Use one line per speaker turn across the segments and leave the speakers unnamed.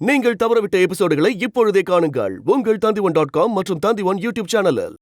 நீங்கள் தவறவிட்ட எபிசோடுகளை இப்பொழுதே காணுங்கள் உங்கள் Tandivan.com மற்றும் Tandivan யூடியூப் சேனலில்.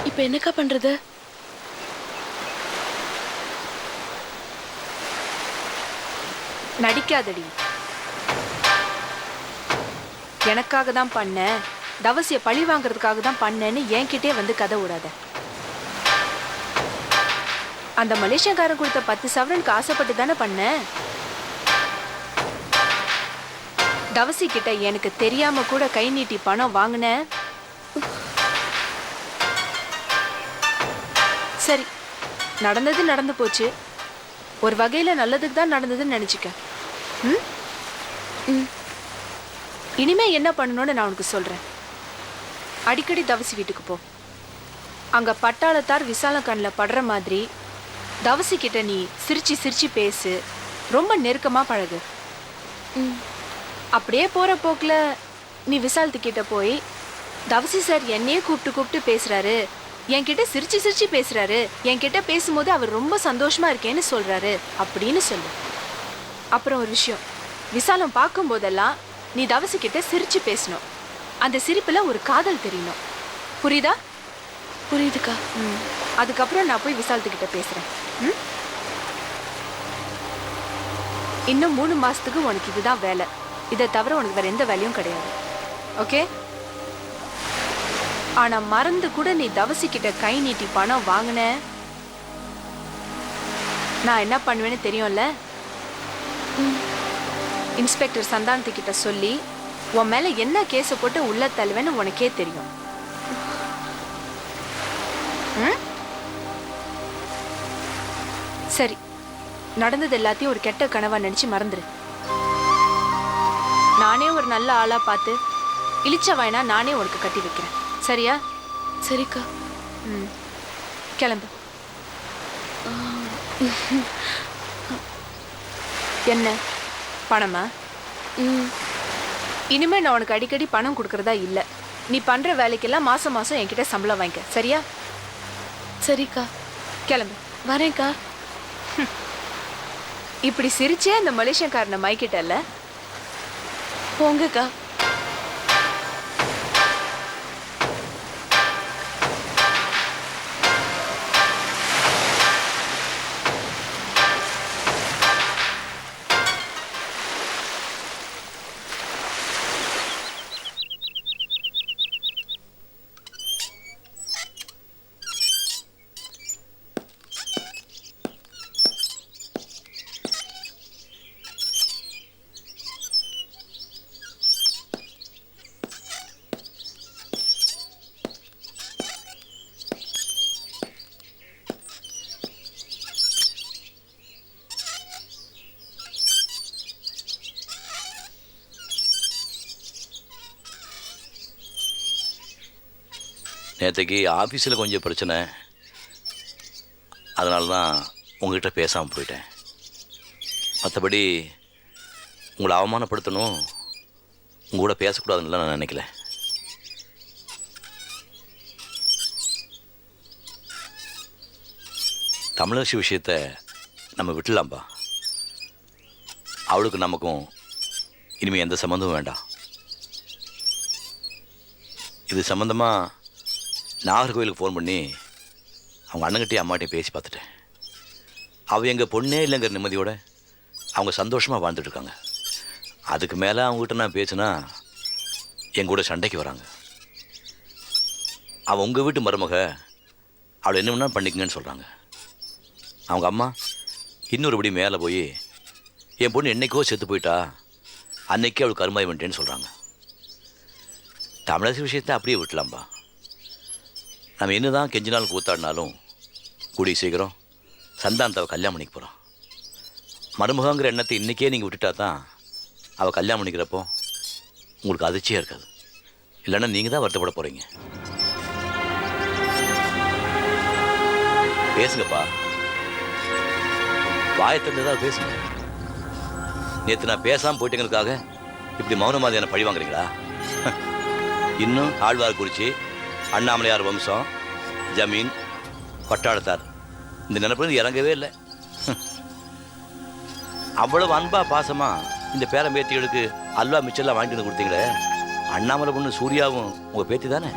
இப்ப என்னக்கா பண்றது?
நடிக்காதடி. எனக்காக தான் பண்ண, தவசிய பழி வாங்குறதுக்காக தான் பண்ணேன்னு என்கிட்டே வந்து கதை விடாத. அந்த மலேசியக்காரன் கொடுத்த 10 சவரனுக்கு ஆசைப்பட்டு தானே பண்ண. தவசி கிட்ட எனக்கு தெரியாம கூட கை நீட்டி பணம் வாங்கின. சரி, நடந்தது நடந்து போச்சு. ஒரு வகையில நல்லதுக்கு தான் நடந்ததுன்னு நினைச்சுக்க. இனிமே என்ன பண்ணணும்னு நான் உனக்கு சொல்றேன். அடிக்கடி தவசி வீட்டுக்கு போ. அங்க பட்டாளத்தார் விசாலம் கண்ணில் படுற மாதிரி தவசி கிட்ட நீ சிரிச்சு சிரிச்சு பேசு, ரொம்ப நெருக்கமா பழகு. அப்படியே போற போக்குல நீ விசாலத்துக்கிட்ட போய், தவசி சார் என்னையே கூப்பிட்டு கூப்பிட்டு பேசுறாரு, என்கிட்ட சிரிச்சு சிரிச்சு பேசுறாரு, என்கிட்ட பேசும்போது அவர் ரொம்ப சந்தோஷமா இருக்கேன்னு சொல்றாரு அப்படின்னு சொல்லு. அப்புறம் ஒரு விஷயம், விசாலம் பார்க்கும் போதெல்லாம் நீ தவசி கிட்ட சிரிச்சு பேசணும். அந்த சிரிப்புல ஒரு காதல் தெரியணும். புரியுதா?
புரியுதுக்கா.
அதுக்கப்புறம் நான் போய் விசாலத்துக்கிட்ட பேசுறேன். இன்னும் 3 மாசத்துக்கு உனக்கு இதுதான் வேலை. இதை தவிர உனக்கு வேற எந்த வேலையும் கிடையாது. ஓகே? ஆனா மறந்து கூட நீ தவசி கிட்ட கை நீட்டி பணம் வாங்கின, நான் என்ன பண்ணுவேன்னு தெரியும்ல. இன்ஸ்பெக்டர் சந்தானத்துக்கிட்ட சொல்லி உன் மேல என்ன கேஸ போட்டு உள்ள தள்ளுவேன்னு உனக்கே தெரியும். சரி, நடந்தது எல்லாத்தையும் ஒரு கெட்ட கனவா நினைச்சு மறந்துரு. நானே ஒரு நல்ல ஆளா பார்த்து இளிச்ச வாயினா நானே உனக்கு கட்டி வைக்கிறேன். சரியா?
சரிக்கா.
கிளம்பு. என்ன பணமா? இனிமே நான் உனக்கு அடிக்கடி பணம் கொடுக்கறதா இல்லை. நீ பண்ற வேலைக்கெல்லாம் மாசம் மாசம் என்கிட்ட சம்பளம் வாங்கிக்க. சரியா?
சரிக்கா.
கிளம்பு.
வரேன்க்கா.
இப்படி சிரிச்சே அந்த மலேசியக்காரனை மைக்கிட்டல்ல.
போங்கக்கா.
நேற்றுக்கு ஆஃபீஸில் கொஞ்சம் பிரச்சனை, அதனால தான் உங்ககிட்ட பேசாமல் போயிட்டேன். மற்றபடி உங்களை அவமானப்படுத்தணும், உங்களோட பேசக்கூடாதுன்னு நான் நினைக்கல. தமிழரசி விஷயத்த நம்ம விட்டுலாம்பா. அவளுக்கு நமக்கும் இனிமேல் எந்த சம்மந்தமும் வேண்டாம். இது சம்மந்தமாக நாகர்கோவிலுக்கு ஃபோன் பண்ணி அவங்க அண்ணங்கிட்டையும் அம்மாட்டையும் பேசி பார்த்துட்டேன். அவள் எங்கள் பொண்ணே இல்லைங்கிற நிம்மதியோடு அவங்க சந்தோஷமாக வாழ்ந்துட்டுருக்காங்க. அதுக்கு மேலே அவங்ககிட்ட நான் பேசுனா என் கூட சண்டைக்கு வராங்க. அவள் உங்கள் வீட்டு மருமக, அவளை என்ன வேணாலும் பண்ணிக்கங்கன்னு சொல்கிறாங்க. அவங்க அம்மா இன்னொருபடி மேலே போய் என் பொண்ணு என்னைக்கோ செத்து போயிட்டா, அன்னைக்கே அவளுக்கு கருமாய் வந்துட்டேன்னு சொல்கிறாங்க. தமிழரசி விஷயத்தை அப்படியே விட்டலாம்பா. நம்ம என்ன தான் கெஞ்சி நாள் கூத்தாடினாலும் கூடிய சீக்கிரம் சந்தானத்தை கல்யாணம் பண்ணிக்க போகிறான். மருமகங்கிற எண்ணத்தை இன்றைக்கே நீங்கள் விட்டுட்டா தான் அவள் கல்யாணம் பண்ணிக்கிறப்போ உங்களுக்கு அதிர்ச்சியாக இருக்காது. இல்லைன்னா நீங்கள் தான் வருத்தப்பட போகிறீங்க. பேசுங்கப்பா, வாயை திறந்ததாவது பேசுங்க. நேற்று நான் பேசாமல் போயிட்டேங்கிறதுக்காக இப்படி மௌனமாதியான பழி வாங்குறீங்களா? இன்னும் ஆழ்வார்குறிச்சி, அண்ணாமலையார் வம்சம், ஜமீன், பட்டாளத்தார் இந்த நினைப்பு இறங்கவே இல்லை. அவ்வளவு அன்பா பாசமா இந்த பேரன் பேத்திகளுக்கு அல்வா மிச்சம்லாம் வாங்கிட்டு வந்து கொடுத்தீங்களே. அண்ணாமலை பொண்ணு சூர்யாவும் உங்க பேத்தி தானே.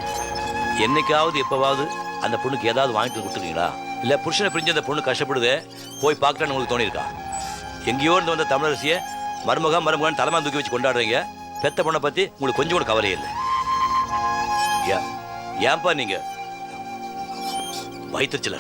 என்னைக்காவது எப்பவாவது அந்த பொண்ணுக்கு ஏதாவது வாங்கிட்டு வந்து கொடுத்துருக்கீங்களா? இல்லை புருஷனை பிரிஞ்சு அந்த பொண்ணு கஷ்டப்படுதே போய் பார்க்கலான்னு உங்களுக்கு தோணியிருக்கா? எங்கேயோ இருந்து வந்த தமிழரசியை மருமகன் தலைமா தூக்கி வச்சு கொண்டாடுறீங்க. பெத்த பொண்ணை பற்றி உங்களுக்கு கொஞ்சம் கூட கவலையே இல்லை. ஏன்பா நீங்க வயிற்றுச்சல?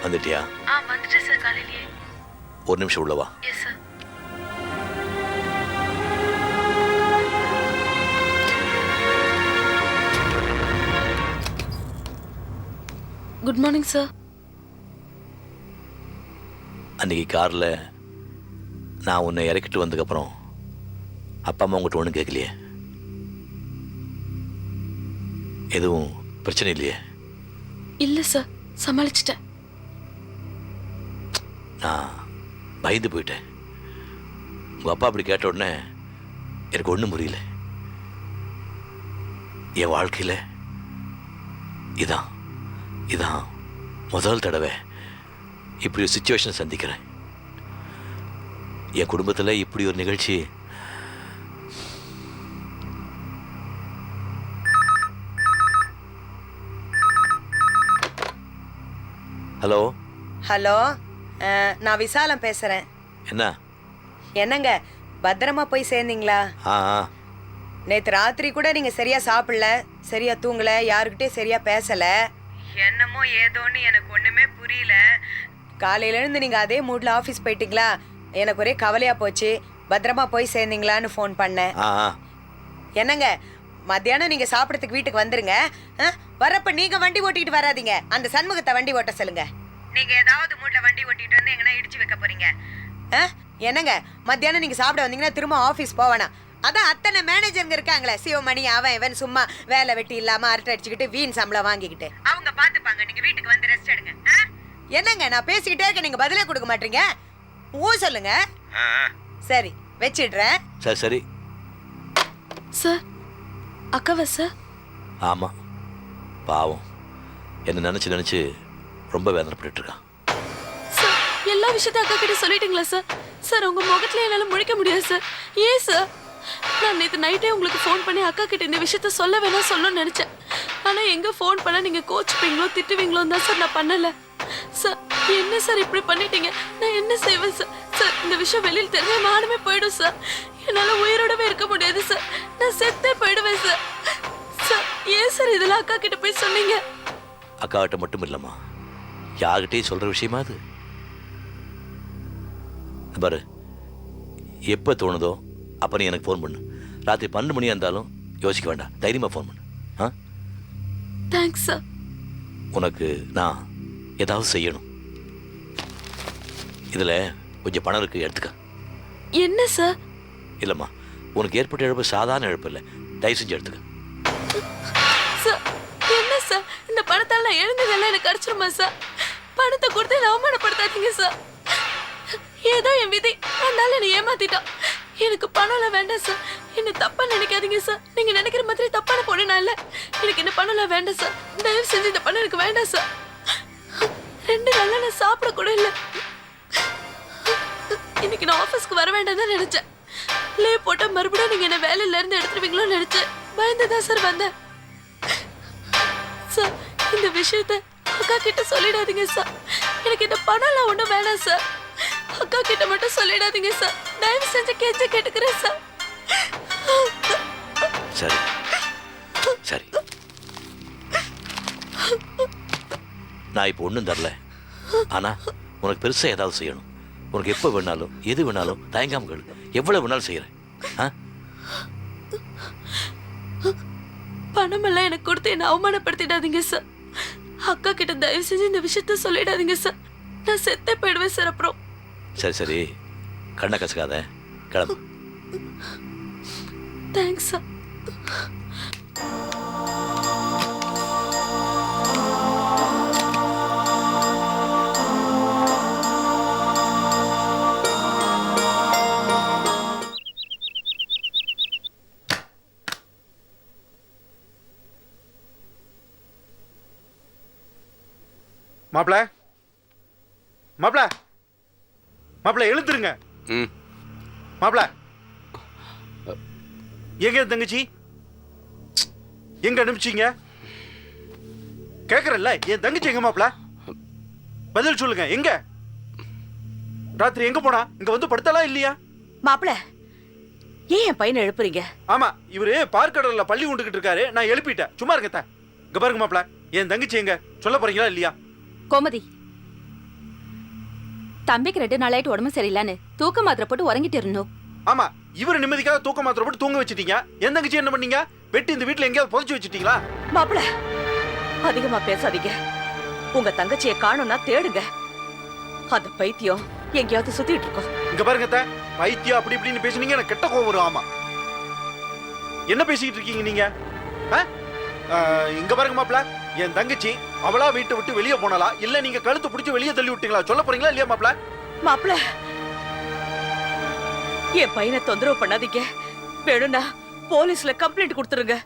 வந்துட்டியா?
வந்துட்டேன் சார் காலையிலேயே.
ஒரு நிமிஷம் உள்ளவா.
Yes sir. Good morning sir.
அன்னைக்கு காரில் நான் உன்னை இறக்கிட்டு வந்ததுக்கப்புறம் அப்பா அம்மா உங்கள்கிட்ட ஒன்றும் கேட்கலையே? எதுவும் பிரச்சனை இல்லையே?
இல்லை சார், சமாளிச்சிட்டேன்.
நான் பயந்து போயிட்டேன். உங்கள் அப்பா அப்படி கேட்ட உடனே எனக்கு ஒன்றும் புரியல. என் வாழ்க்கையில் இதான் முதல் தடவை இப்படி ஒரு சிச்சுவேஷன் சந்திக்கிறேன். என் குடும்பத்தில் இப்படி ஒரு நிகழ்ச்சி ஹலோ
ஹலோ, நான் விசாலம் பேசுறேன்.
என்னங்க
பத்திரமா போய் சேர்ந்தீங்களா? நேத்து ராத்திரி கூட நீங்க சரியா சாப்பிடல, சரியா தூங்கல, யாருக்கிட்டே சரியா பேசல. என்னமோ ஏதோன்னு எனக்கு ஒண்ணுமே புரியல. காலையில இருந்து நீங்க அதே மூட்ல ஆபீஸ் போயிட்டீங்களா? எனக்கு ஒரே கவலையா போச்சு. பத்திரமா போய் சேர்ந்தீங்களான்னு ஃபோன் பண்ணேன். என்னங்க, மத்தியானம் நீங்க சாப்பிடறதுக்கு வீட்டுக்கு வந்துருங்க. வரப்ப நீங்க வண்டி ஓட்டிட்டு வராதீங்க, அந்த சண்முகத்தை வண்டி ஓட்ட சொல்லுங்க. நீங்க ஏதாவது மூட்ல வண்டி ஓட்டிட்டு வந்து எங்கன்னா இடிச்சு வைக்க போறீங்க. என்னங்க, மத்தியானம் நீங்க சாப்பிட வந்தீங்கன்னா திரும்ப ஆபீஸ் போவேனா? அதான் அத்தனை மேனேஜருங்க இருக்காங்களே, சிவமணி அவன் இவன் சும்மா வேலை வெட்டி இல்லாம அரட்டை அடிச்சுக்கிட்டு வீண் சம்பளம் வாங்கிக்கிட்டு அவங்க பாத்துப்பாங்க. நீங்க வீட்டுக்கு வந்து ரெஸ்ட் எடுங்க. என்னங்க, நான் பேசிக்கிட்டே இருக்க, நீங்க பதிலே கொடுக்க மாட்டீங்க. ஊ சொல்லுங்க. சரி, வச்சிடுறேன்.
சரி
சார். அக்காவா சார்?
ஆமாம், பாவம் என்ன நினச்சி ரொம்ப வேதனைப்பட்டு இருக்கான்.
சார், எல்லா விஷயத்தையும் அக்கா கிட்ட சொல்லிட்டீங்களா சார்? சார், உங்க முகத்துல என்னால முடிக்க முடியாது சார். ஏன் சார்? நான் நேற்று நைட்டே உங்களுக்கு ஃபோன் பண்ணி அக்கா கிட்ட இந்த விஷயத்த சொல்ல வேணாம் சொல்லணும்னு நினைச்சேன். ஆனா எங்க ஃபோன் பண்ண நீங்க கோச்சுப்பீங்களோ திட்டுவீங்களோ தான் சார் நான் பண்ணல. சார், என்ன சார் இப்படி பண்ணிட்டீங்க? நான் என்ன செய்வேன் சார்? சார், இந்த விஷயம் வெளியில் தெரிஞ்ச மானமே போயிடும் சார். என்னால உயிரோடவே இருக்க முடியாது சார். நான் செத்தே போயிடுவேன் சார். சார், ஏன் சார் இதெல்லாம் அக்கா கிட்ட போய் சொன்னீங்க?
அக்காகிட்ட மட்டும் இல்லைம்மா, யார்கிட்டையும் சொல்கிற விஷயமா அது. பாரு, எப்போ தோணுதோ அப்போ நீ எனக்கு ஃபோன் பண்ணு. ராத்திரி 12 மணியாக இருந்தாலும் யோசிக்க வேண்டாம், தைரியமாக ஃபோன் பண்ணு.
Thanks sir.
உனக்கு நான் ஏதாவது செய்யணும். இதில் கொஞ்சம் பணம் இருக்கு, எடுத்துக்க.
என்ன சார்?
இல்லைம்மா, உனக்கு ஏற்பட்ட இழப்பு சாதாரண இழப்பு இல்லை, தயவு செஞ்சு எடுத்துக்க.
சார், என்ன சார்? இந்த பணத்தால் நான் எழுந்ததெல்லாம் எனக்கு கிடைச்சிருமா சார்? பணத்தை கொடுத்து என்ன அவமானப்படுத்தாதீங்க சார். ஏதோ என் விதி, அதனால என்னை ஏமாத்திட்டான். எனக்கு பணம்லாம் வேண்டாம் சார். என்ன தப்பா நினைக்காதீங்க சார். நீங்க நினைக்கிற மாதிரி தப்பான பொண்ணு நான் இல்லை. எனக்கு என்ன பணம்லாம் வேண்டாம் சார். தயவு செஞ்சு இந்த பணம் எனக்கு வேண்டாம் சார். 2 நாளா நான் சாப்பிட கூட இல்லை. இன்னைக்கு நான் ஆஃபீஸ்க்கு வர வேண்டாம் தான் நினைச்சேன். லீவ் போட்ட மறுபடியும் நீங்க என்ன வேலையில இருந்து எடுத்துருவீங்களோன்னு நினைச்சேன். பயந்துதான் சார் வந்தேன். சார், இந்த விஷயத்த அக்கா கிட்ட சொல்லிடாதீங்க சார். எனக்கு இந்த பணம்லாம் ஒன்றும் வேணாம் சார். அக்கா கிட்ட மட்டும் சொல்லிடாதீங்க சார். தயவு செஞ்சு கெஞ்ச கேட்டுக்கிறேன் சார்.
சரி சரி. நான் இப்போ ஒன்றும் தரல, ஆனால் உனக்கு பெருசாக ஏதாவது செய்யணும். உனக்கு எப்போ வேணாலும் எது வேணாலும் தயங்காம கேளு, எவ்வளோ வேணாலும் செய்கிறேன். ஆ
பணமெல்லாம் எனக்கு கொடுத்து என்ன அவமானப்படுத்திடாதீங்க சார். அக்கா கிட்ட தயவு செஞ்சு இந்த விஷயத்த சொல்லிடாதீங்க சார். நான் செத்தே போயிடுவேன் சார். அப்புறம்
சரி சரி, கண்ணை கசக்காத, கிளம்பு.
Thanks sir.
மாப்பிள மாப்பிள மாப்பிள எழுந்துருங்க. மாப்பிள எங்க தங்கச்சி எங்க அனுப்பிச்சீங்க? கேக்குறல்ல, என் தங்கச்சி எங்க மாப்பிள? பதில் சொல்லுங்க. எங்க ராத்திரி எங்க போனா? இங்க வந்து படுத்தாளா இல்லையா?
மாப்பிள ஏன் என் பையனை எழுப்புறீங்க?
ஆமா, இவரு பார்க்கடல்ல பள்ளி கொண்டுகிட்டு இருக்காரு. நான் எழுப்பிட்டேன். சும்மா இருக்க. இங்க பாருங்க மாப்பிள, என் தங்கச்சி எங்க சொல்ல போறீங்களா இல்லையா?
கோமதி, தம்பிக்கு 2 நாளாயிட்டு உடம்பு சரியில்லைன்னு தூக்க மாத்திரை போட்டு உறங்கிட்டு இருந்தோம்.
ஆமா, இவரு நிம்மதிக்காக தூக்க மாத்திரை போட்டு தூங்க வச்சிட்டீங்க. என் தங்கச்சி என்ன பண்ணீங்க? வெட்டி இந்த வீட்டுல எங்கேயாவது புதைச்சு வச்சிட்டீங்களா?
மாப்பிள அதிகமா பேசாதீங்க. உங்க தங்கச்சியை காணும்னா தேடுங்க. அந்த பைத்தியம் எங்கேயாவது சுத்திட்டு இருக்கோம்.
இங்க பாருங்க அத்தை, பைத்தியம் அப்படி இப்படின்னு பேசுனீங்க, எனக்கு கெட்ட கோவம் வரும். ஆமா, என்ன பேசிக்கிட்டு இருக்கீங்க நீங்க? இங்க பாருங்க மாப்பிள, என் தங்கச்சி அவளா வீட்டை விட்டு வெளியே போனாலா இல்ல நீங்க கழுத்து பிடிச்சு வெளியே தள்ளி விட்டீங்களா? சொல்ல போறீங்களா இல்லையா மாப்பிள?
மாப்பிள என் பையனை தொந்தரவு பண்ணாதீங்க. வேணும்னா போலீஸ்ல கம்ப்ளைண்ட் கொடுத்துருங்க.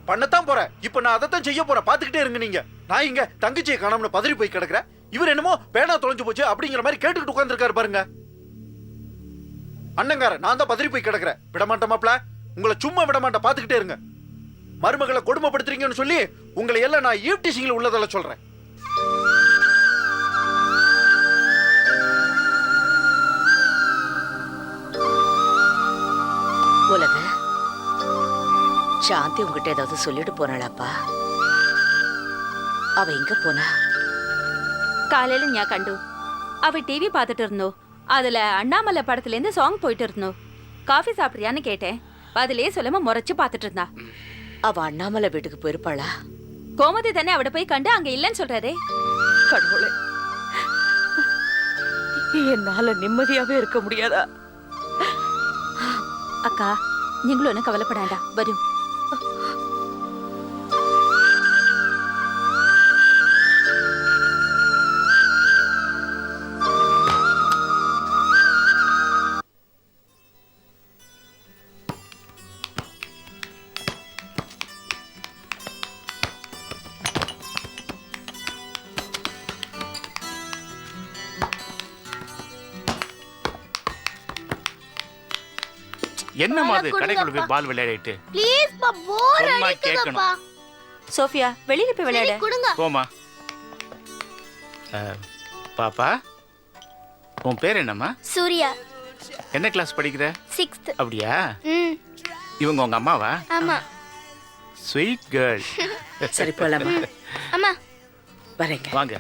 பண்ணத்தான் போறேன். இப்ப நான் அதைத்தான் செய்ய போறேன். பாத்துக்கிட்டே இருங்க நீங்க. நான் இங்க தங்கச்சியை காணோம்னு பதறி போய் கிடக்குறேன். இவர் என்னமோ பேனா தொலைஞ்சு போச்சு அப்படிங்கிற மாதிரி கேட்டுக்கிட்டு உட்கார்ந்துருக்காரு பாருங்க. அண்ணங்கார நான் தான் பதறி போய் கிடக்குறேன். விடமாட்டேன் மாப்பிள, உங்களை சும்மா விடமாட்டேன். பாத்துக்கிட்டே இருங்க. மருமகளை கொடுமைப்படுத்துறீங்கன்னு சொல்லி உங்களை எல்லாம் நான் ஈவ்டீசிங்ல உள்ளதெல்லாம் சொல்றேன்.
உலக சாந்தி உங்ககிட்ட ஏதாவது சொல்லிட்டு போனாளாப்பா? அவ எங்க போனா?
காலையில ஞா கண்டு அவ டிவி பார்த்துட்டு இருந்தோம். அதுல அண்ணாமலை படத்துல இருந்து சாங் போயிட்டு இருந்தோம். காஃபி சாப்பிட்றியான்னு கேட்டேன். பதிலே சொல்லாம முறைச்சு பார்த்துட்டு இருந்தா.
அவ அண்ணாமலை வீட்டுக்கு போயிருப்பாளா?
கோமதி தானே அவட போய் கண்டு அங்க இல்லன்னு சொல்றாரே.
கடவுளே, என்னால நிம்மதியாவே இருக்க முடியாதா?
அக்கா, நீங்களும் ஒன்னும் கவலைப்படாண்டா. வரும்.
என்னமா அது கடைக்குள்ள போய் பால் விளையாடிட்டு?
ப்ளீஸ் பா, போர்
சொன்னா
அடிக்குதுப்பா.
சோஃபியா, வெளியில போய் விளையாடு.
கொடுங்க.
போமா. பாப்பா, உன் பேர் என்னம்மா?
சூர்யா.
என்ன கிளாஸ் படிக்கிற?
6th.
அப்படியா?
ம்.
இவங்க உங்க அம்மாவா?
ஆமா.
Sweet girl.
சரி போலாமா?
அம்மா
வரேங்க.
வாங்க.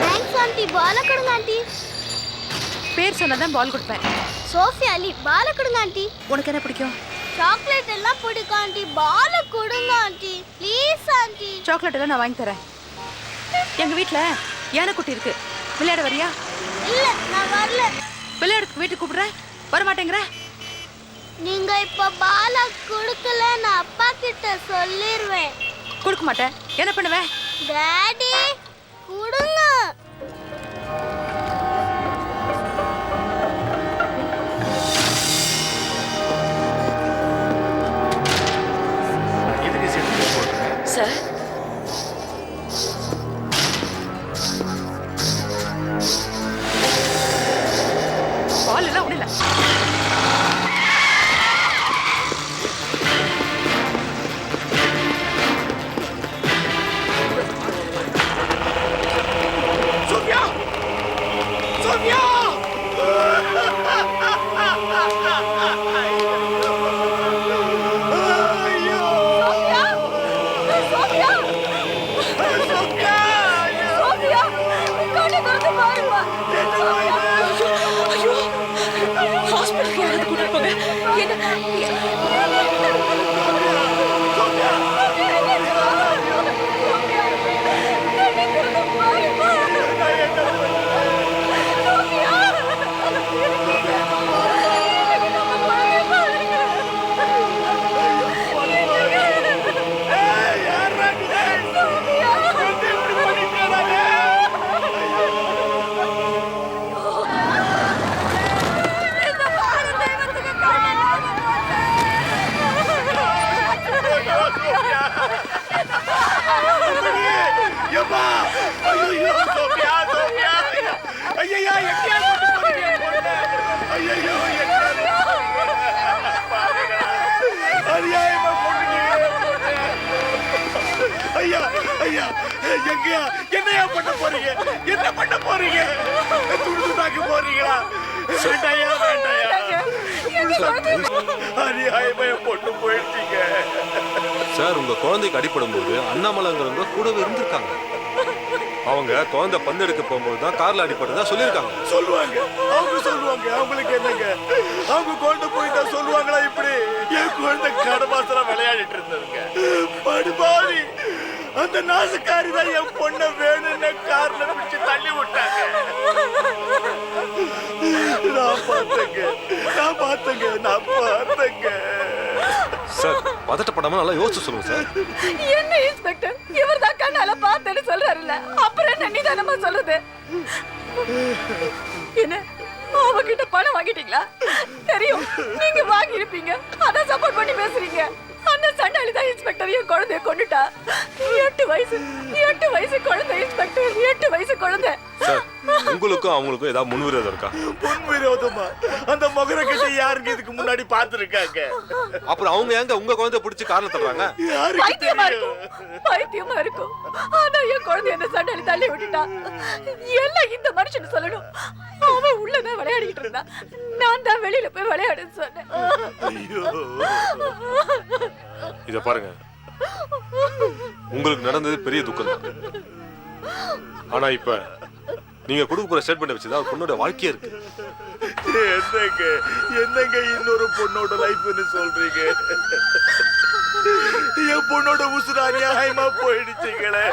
Thanks aunty. பால கொடுங்க ஆண்டி.
பேர் சொன்னாதான் பால் கொடுப்பேன்.
சோஃபியா அலி, பால கொடுங்க ஆண்டி.
உனக்கு என்ன பிடிக்கும்?
சாக்லேட் எல்லாம் பிடிக்கும் ஆண்டி. பால கொடுங்க ஆண்டி. Please aunty.
சாக்லேட் எல்லாம் நான் வாங்கி தரேன். எங்க வீட்ல யானைக்குட்டி இருக்கு. விளையாட வரியா?
இல்ல, நான் வரல.
விளையாடுக்கு வீட்டுக்கு கூப்பிடுறேன், வர மாட்டேங்கிற.
நீங்க இப்ப பால கொடுக்கல, நான் அப்பா கிட்ட சொல்லிடுவேன்.
கொடுக்க மாட்டேன். என்ன பண்ணுவேன்?
டாடி கொடுங்க.
எதுக்கு செட்டு போடுற?
சார்,
பால் எல்லாம் ஒண்ணு இல்ல.
என்னையா பண்ண போறீங்க? என்ன பண்ண போறீங்க? துடுதுடாக்க போறீங்களா? வேண்டாயா வேண்டாயா. அநியாயமா என் பொண்ணு போயிடுச்சீங்க.
சார், உங்க குழந்தைக்கு அடிபடும் போது அண்ணாமலைங்கிறவங்க கூடவே இருந்திருக்காங்க. அவங்க குழந்தை பந்து எடுக்க போகும்போது தான் கார்ல அடிபட்டதா சொல்லியிருக்காங்க.
சொல்லுவாங்க, அவங்க சொல்லுவாங்க. அவங்களுக்கு என்னங்க, அவங்க குழந்தை போயிட்டா சொல்லுவாங்களா? இப்படி என் குழந்தை கடமாசல விளையாடிட்டு இருந்ததுங்க. படுபாவி, அந்த நாசுக்காரி தான் என் பொண்ணை வேணும்னு கார்ல பிடிச்சு தள்ளி விட்டாங்க. நான் பார்த்தேங்க.
சார், பதட்டப்படாம நல்லா யோசிச்சு சொல்லுங்க சார்.
என்ன இன்ஸ்பெக்டர், இவர் தான் கண்ணால பார்த்தேன்னு சொல்றாருல்ல, அப்புறம் என்ன நிதானமா சொல்லுது? என்ன அவகிட்ட பணம் வாங்கிட்டீங்களா? தெரியும், நீங்க வாங்கி இருப்பீங்க, அதான் சப்போர்ட் பண்ணி பேசுறீங்க. அந்த சண்டாளி தான் இன்ஸ்பெக்டர் என் குழந்தைய கொண்டுட்டா. 8 வயசு குழந்தை இன்ஸ்பெக்டர், 8 வயசு குழந்தை.
சார், உங்களுக்கும் அவங்களுக்கும் ஏதாவது முன்விரோதம் இருக்கா?
முன்விரோதமா? அந்த மகர கிட்ட யாருக்கு இதுக்கு முன்னாடி பாத்துருக்காங்க?
அப்புறம் அவங்க ஏங்க உங்க குழந்தைய பிடிச்சி கார்ல தர்றாங்க?
பைத்தியமா இருக்கும். ஆனா என் குழந்தை என்ன சண்டாளி தள்ளி விட்டுட்டா. எல்லாம் இந்த மனுஷன் சொல்லணும். அவன் உள்ளதான் விளையாடிட்டு இருந்தா, நான் தான் வெளியில போய் விளையாடுன்னு சொன்னேன்.
இத பாருங்க, உங்களுக்கு நடந்தது பெரிய துக்கம் தான். ஆனா இப்ப நீங்க கொடுக்க போற ஸ்டேட்மெண்ட் வச்சுதான் பொண்ணோட வாழ்க்கையே இருக்கு.
என்னங்க இன்னொரு பொண்ணோட லைஃப்னு சொல்றீங்க? என் பொண்ணோட உசுறு அநியாயமா போயிடுச்சுங்களே.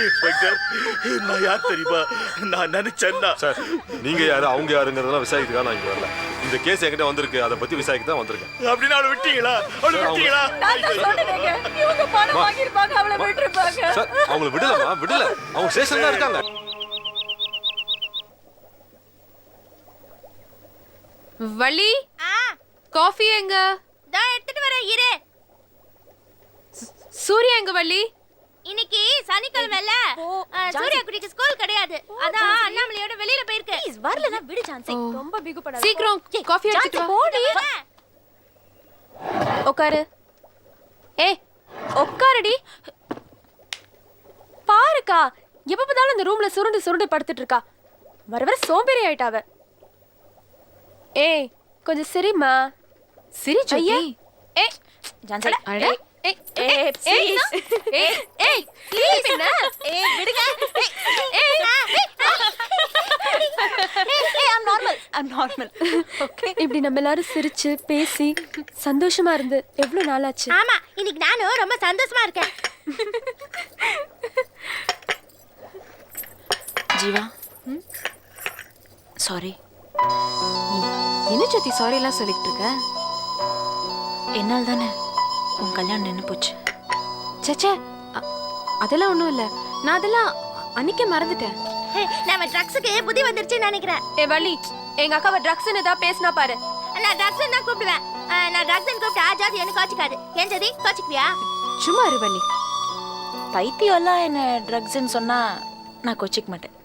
இன்ஸ்பெக்டர், நான் யார் தெரியுமா? நான் நினைச்சேன்னா.
சார், நீங்க யாரு அவங்க யாருங்கிறதெல்லாம் விசாரிக்கிறதுக்காக நான் இங்க வரல. இந்த கேஸ் என்கிட்ட வந்திருக்கு, அதை பத்தி விசாரிக்க தான் வந்திருக்கேன்.
அப்படின்னு அவளை விட்டீங்களா?
நான் தான் சொன்னேங்க, இவங்க பணம் வாங்கிருப்பாங்க, அவளை விட்டுருப்பாங்க.
சார், அவங்கள விடல. அவங்க ஸ்டேஷன்ல தான் இருக்காங்க.
வள்ளி, காஃபி எங்க?
தான் எடுத்துட்டு வரேன் இரு.
சூர்யா எங்க வள்ளி?
இன்னைக்கு சனிக்கிழமைல சூர்யா குட்டிக்கு ஸ்கூல் கிடையாது. அதான் அண்ணாமலையோட வெளியில போயிருக்கு. ப்ளீஸ் வரலனா விடு சான்சி. ரொம்ப பிகு பண்ணாத.
சீக்கிரம் காஃபி எடுத்துட்டு வா. உட்காரு. ஏய், உட்காருடி. பாருக்கா, எப்ப பார்த்தாலும் இந்த ரூம்ல சுருண்டு படுத்துட்டு இருக்கா. வர சோம்பேறி ஆயிட்டாவ. ஏய், கொஞ்சம் சிரிமா. சிரி ஜோதி. ஏய் ஜான்சி. அட ஏய் ஏய் ப்ளீஸ். ஏய் ப்ளீஸ் என்ன? ஏய் விடுங்க. ஏய் ஐ அம் நார்மல். ஓகே. இப்படி நம்ம எல்லாரும் சிரிச்சு பேசி சந்தோஷமா இருந்து எவ்வளவு நாள் ஆச்சு?
ஆமா, இன்னைக்கு நானும் ரொம்ப சந்தோஷமா இருக்கேன்.
ஜீவா, சாரி. என்ன ஜோதி சாரி எல்லாம் சொல்லிட்டு இருக்க? என்னால் தானே உன் கல்யாணம் நின்று போச்சு. சச்சே, அதெல்லாம் ஒன்றும் இல்லை. நான் அதெல்லாம் அன்னைக்கே மறந்துட்டேன்.
நம்ம ட்ரக்ஸுக்கு புத்தி வந்துருச்சுன்னு நினைக்கிறேன்.
ஏ வள்ளி, எங்க அக்காவை ட்ரக்ஸ்னு ஏதாவது பேசினா பாரு.
நான் ட்ரக்ஸ் தான் கூப்பிடுவேன். நான் ட்ரக்ஸ் கூப்பிட்டா ஜாதி எனக்கு கோச்சிக்காது. ஏன் ஜாதி கோச்சிக்குவியா?
சும்மா இரு வள்ளி.
பைத்தியம் எல்லாம் என்ன ட்ரக்ஸ்ன்னு சொன்னா நான் கோச்சிக்க மாட்டேன்.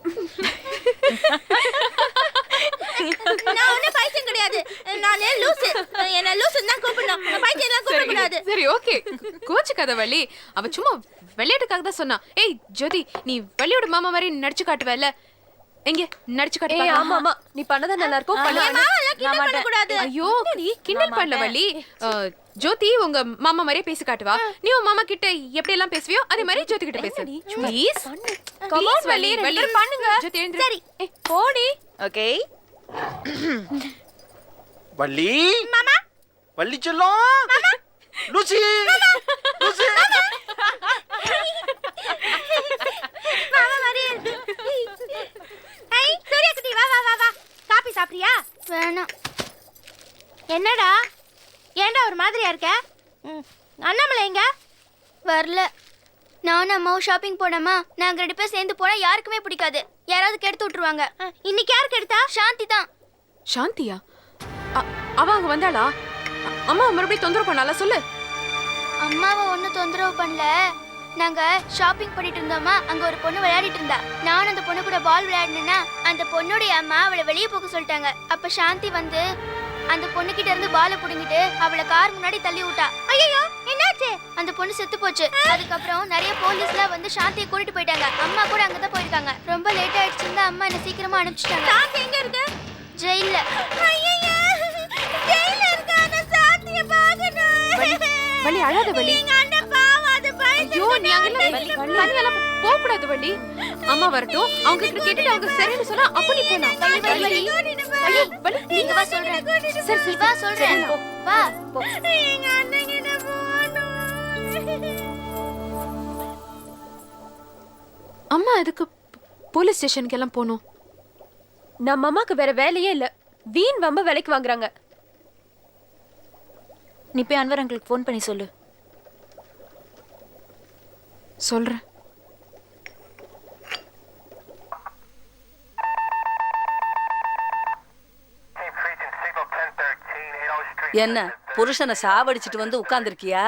நான் ஒன்னும் பைத்தியம் கிடையாது. நான் லூசு. என்ன லூசுன்னு தான் கூப்பிடணும். பைத்தியம் எல்லாம் கூப்பிடக்கூடாது.
சரி ஓகே, கோச்சுக்காத வள்ளி. அவ சும்மா விளையாட்டுக்காக தான் சொன்னா. ஏய் ஜோதி, நீ வள்ளியோட மாமா மாதிரி நடிச்சு காட்டுவல்ல, எங்க நடிச்சு காட்டு. ஏய் ஆமா ஆமா, நீ பண்ணதா நல்லா இருக்கும்.
பண்ண கூடாது.
ஐயோ, நீ கிண்டல் பண்ணல வள்ளி. ஜோதி உங்க மாமா மாதிரியே பேசி காட்டுவா. நீ உன் மாமா கிட்ட எப்படி எல்லாம் பேசுவியோ அதே மாதிரி ஜோதி கிட்ட பேசு. ப்ளீஸ் ப்ளீஸ் வள்ளி, வள்ளி பண்ணுங்க. ஜோதி எழுந்திரு. சரி போடி.
ஓகே.
வள்ளி
மாமா,
வள்ளி செல்லம்.
மாமா,
லூசி லூசி.
மாமா மாதிரி இருக்கு. ஹை சூர்யா குட்டி, வா வா வா வா. காபி சாப்பிடுறியா? வேணாம். என்னடா, ஏன்டா ஒரு மாதிரியா இருக்க? அண்ணாமலை எங்க?
வரல. நானும் அம்மாவும் ஷாப்பிங் போனோமா, நாங்கள் 2 பேர் சேர்ந்து போனால் யாருக்குமே பிடிக்காது. யாராவது கெடுத்து விட்டுருவாங்க.
இன்னைக்கு யாரு கெடுத்தா?
சாந்தி தான்.
சாந்தியா? அவ அங்க வந்தாளா? அம்மா மறுபடியும் தொந்தரவு பண்ணால சொல்லு.
அம்மாவை ஒன்றும் தொந்தரவு பண்ணல. நாங்கள் ஷாப்பிங் பண்ணிட்டு இருந்தோமா, அங்கே ஒரு பொண்ணு விளையாடிட்டு இருந்தா. நானும் அந்த பொண்ணு கூட பால் விளையாடினேன்னா அந்த பொண்ணுடைய அம்மா அவளை வெளியே போக சொல்லிட்டாங்க. அப்போ சாந்தி வந்து அந்த பொண்ணுகிட்ட இருந்து பாலை பிடுங்கிட்டு அவளை கார் முன்னாடி தள்ளி விட்டா.
ஐயோ, என்ன
என்னாச்சு? அந்த பொண்ணு செத்து போச்சு. அதுக்கப்புறம் நிறைய போலீஸ்லாம் வந்து சாந்தியை கூட்டிட்டு போயிட்டாங்க. அம்மா கூட அங்கதான் போயிருக்காங்க. ரொம்ப லேட் ஆயிடுச்சுன்னு அம்மா என்ன சீக்கிரமா அனுப்பிச்சிட்டாங்க. சாந்தி எங்க இருக்கு? ஜெயில்ல. ஐயையே! ஜெயில்ல இருக்கா? நான் சாந்தியை பார்க்கணும்.
வள்ளி அழாத வள்ளி.
எங்க அண்ணன் பாவம், அது பயந்து.
ஐயோ நீ அங்கெல்லாம் தனியெல்லாம் போக கூடாது வள்ளி. அம்மா வரட்டும், அவங்க கிட்ட கேட்டுட்டு அவங்க சரின்னு சொன்னா அப்ப நீ போனா. வள்ளி
நீங்க வா சொல்றேன்.
சரி சரி
வா சொல்றேன். வா.
போ.
எங்க அண்ணன் கிட்ட போகணும்.
அம்மா எதுக்கு போலீஸ் ஸ்டேஷனுக்கு எல்லாம் போகணும்?
நம்ம அம்மாக்கு வேற வேலையே இல்ல. வீண் வம்ப விலைக்கு வாங்குறாங்க.
நீ போய் அன்வர் அங்கிளுக்கு ஃபோன் பண்ணி சொல்லு.
சொல்றேன்.
என்ன புருஷனை சாவடிச்சிட்டு வந்து உட்கார்ந்துருக்கியா?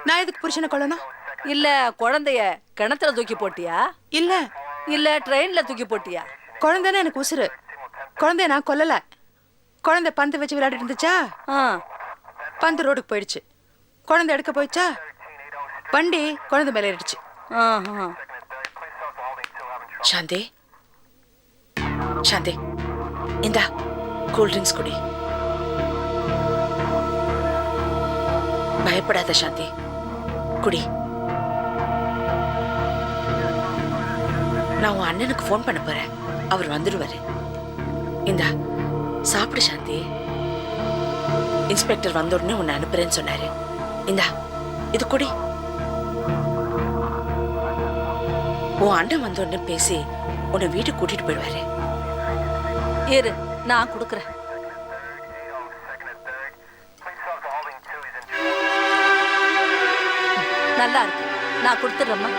நான் எதுக்கு புருஷனை கொல்லணும்?
இல்ல குழந்தைய கிணத்துல தூக்கி போட்டியா?
இல்ல
இல்ல ட்ரெயின்ல தூக்கி போட்டியா?
குழந்தைன்னு எனக்கு உசுரு. குழந்தைய நான் கொல்லல. குழந்தை பந்து வச்சு விளையாடிட்டு இருந்துச்சா, பந்து ரோடுக்கு போயிடுச்சு. குழந்தை எடுக்க போயிடுச்சா, வண்டி குழந்தை மேல ஏறிடுச்சு. சாந்தி, சாந்தி, இந்தா கூல் ட்ரிங்க்ஸ் குடி. பயப்படாத சாந்தி, குடி. நான் உன் அண்ணனுக்கு ஃபோன் பண்ண போறேன். அவர் வந்துடுவாரு. இந்தா சாப்பிடு சாந்தி. இன்ஸ்பெக்டர் வந்த உடனே உன்னை அனுப்புறேன்னு சொன்னாரு. இந்தா இது குடி. உன் அண்ணன் வந்த உடனே பேசி உன்னை வீட்டுக்கு கூட்டிட்டு போயிடுவாரு.
இரு நான் கொடுக்குறேன். நல்லா இருக்கு, நான் கொடுத்துடுறேம்மா.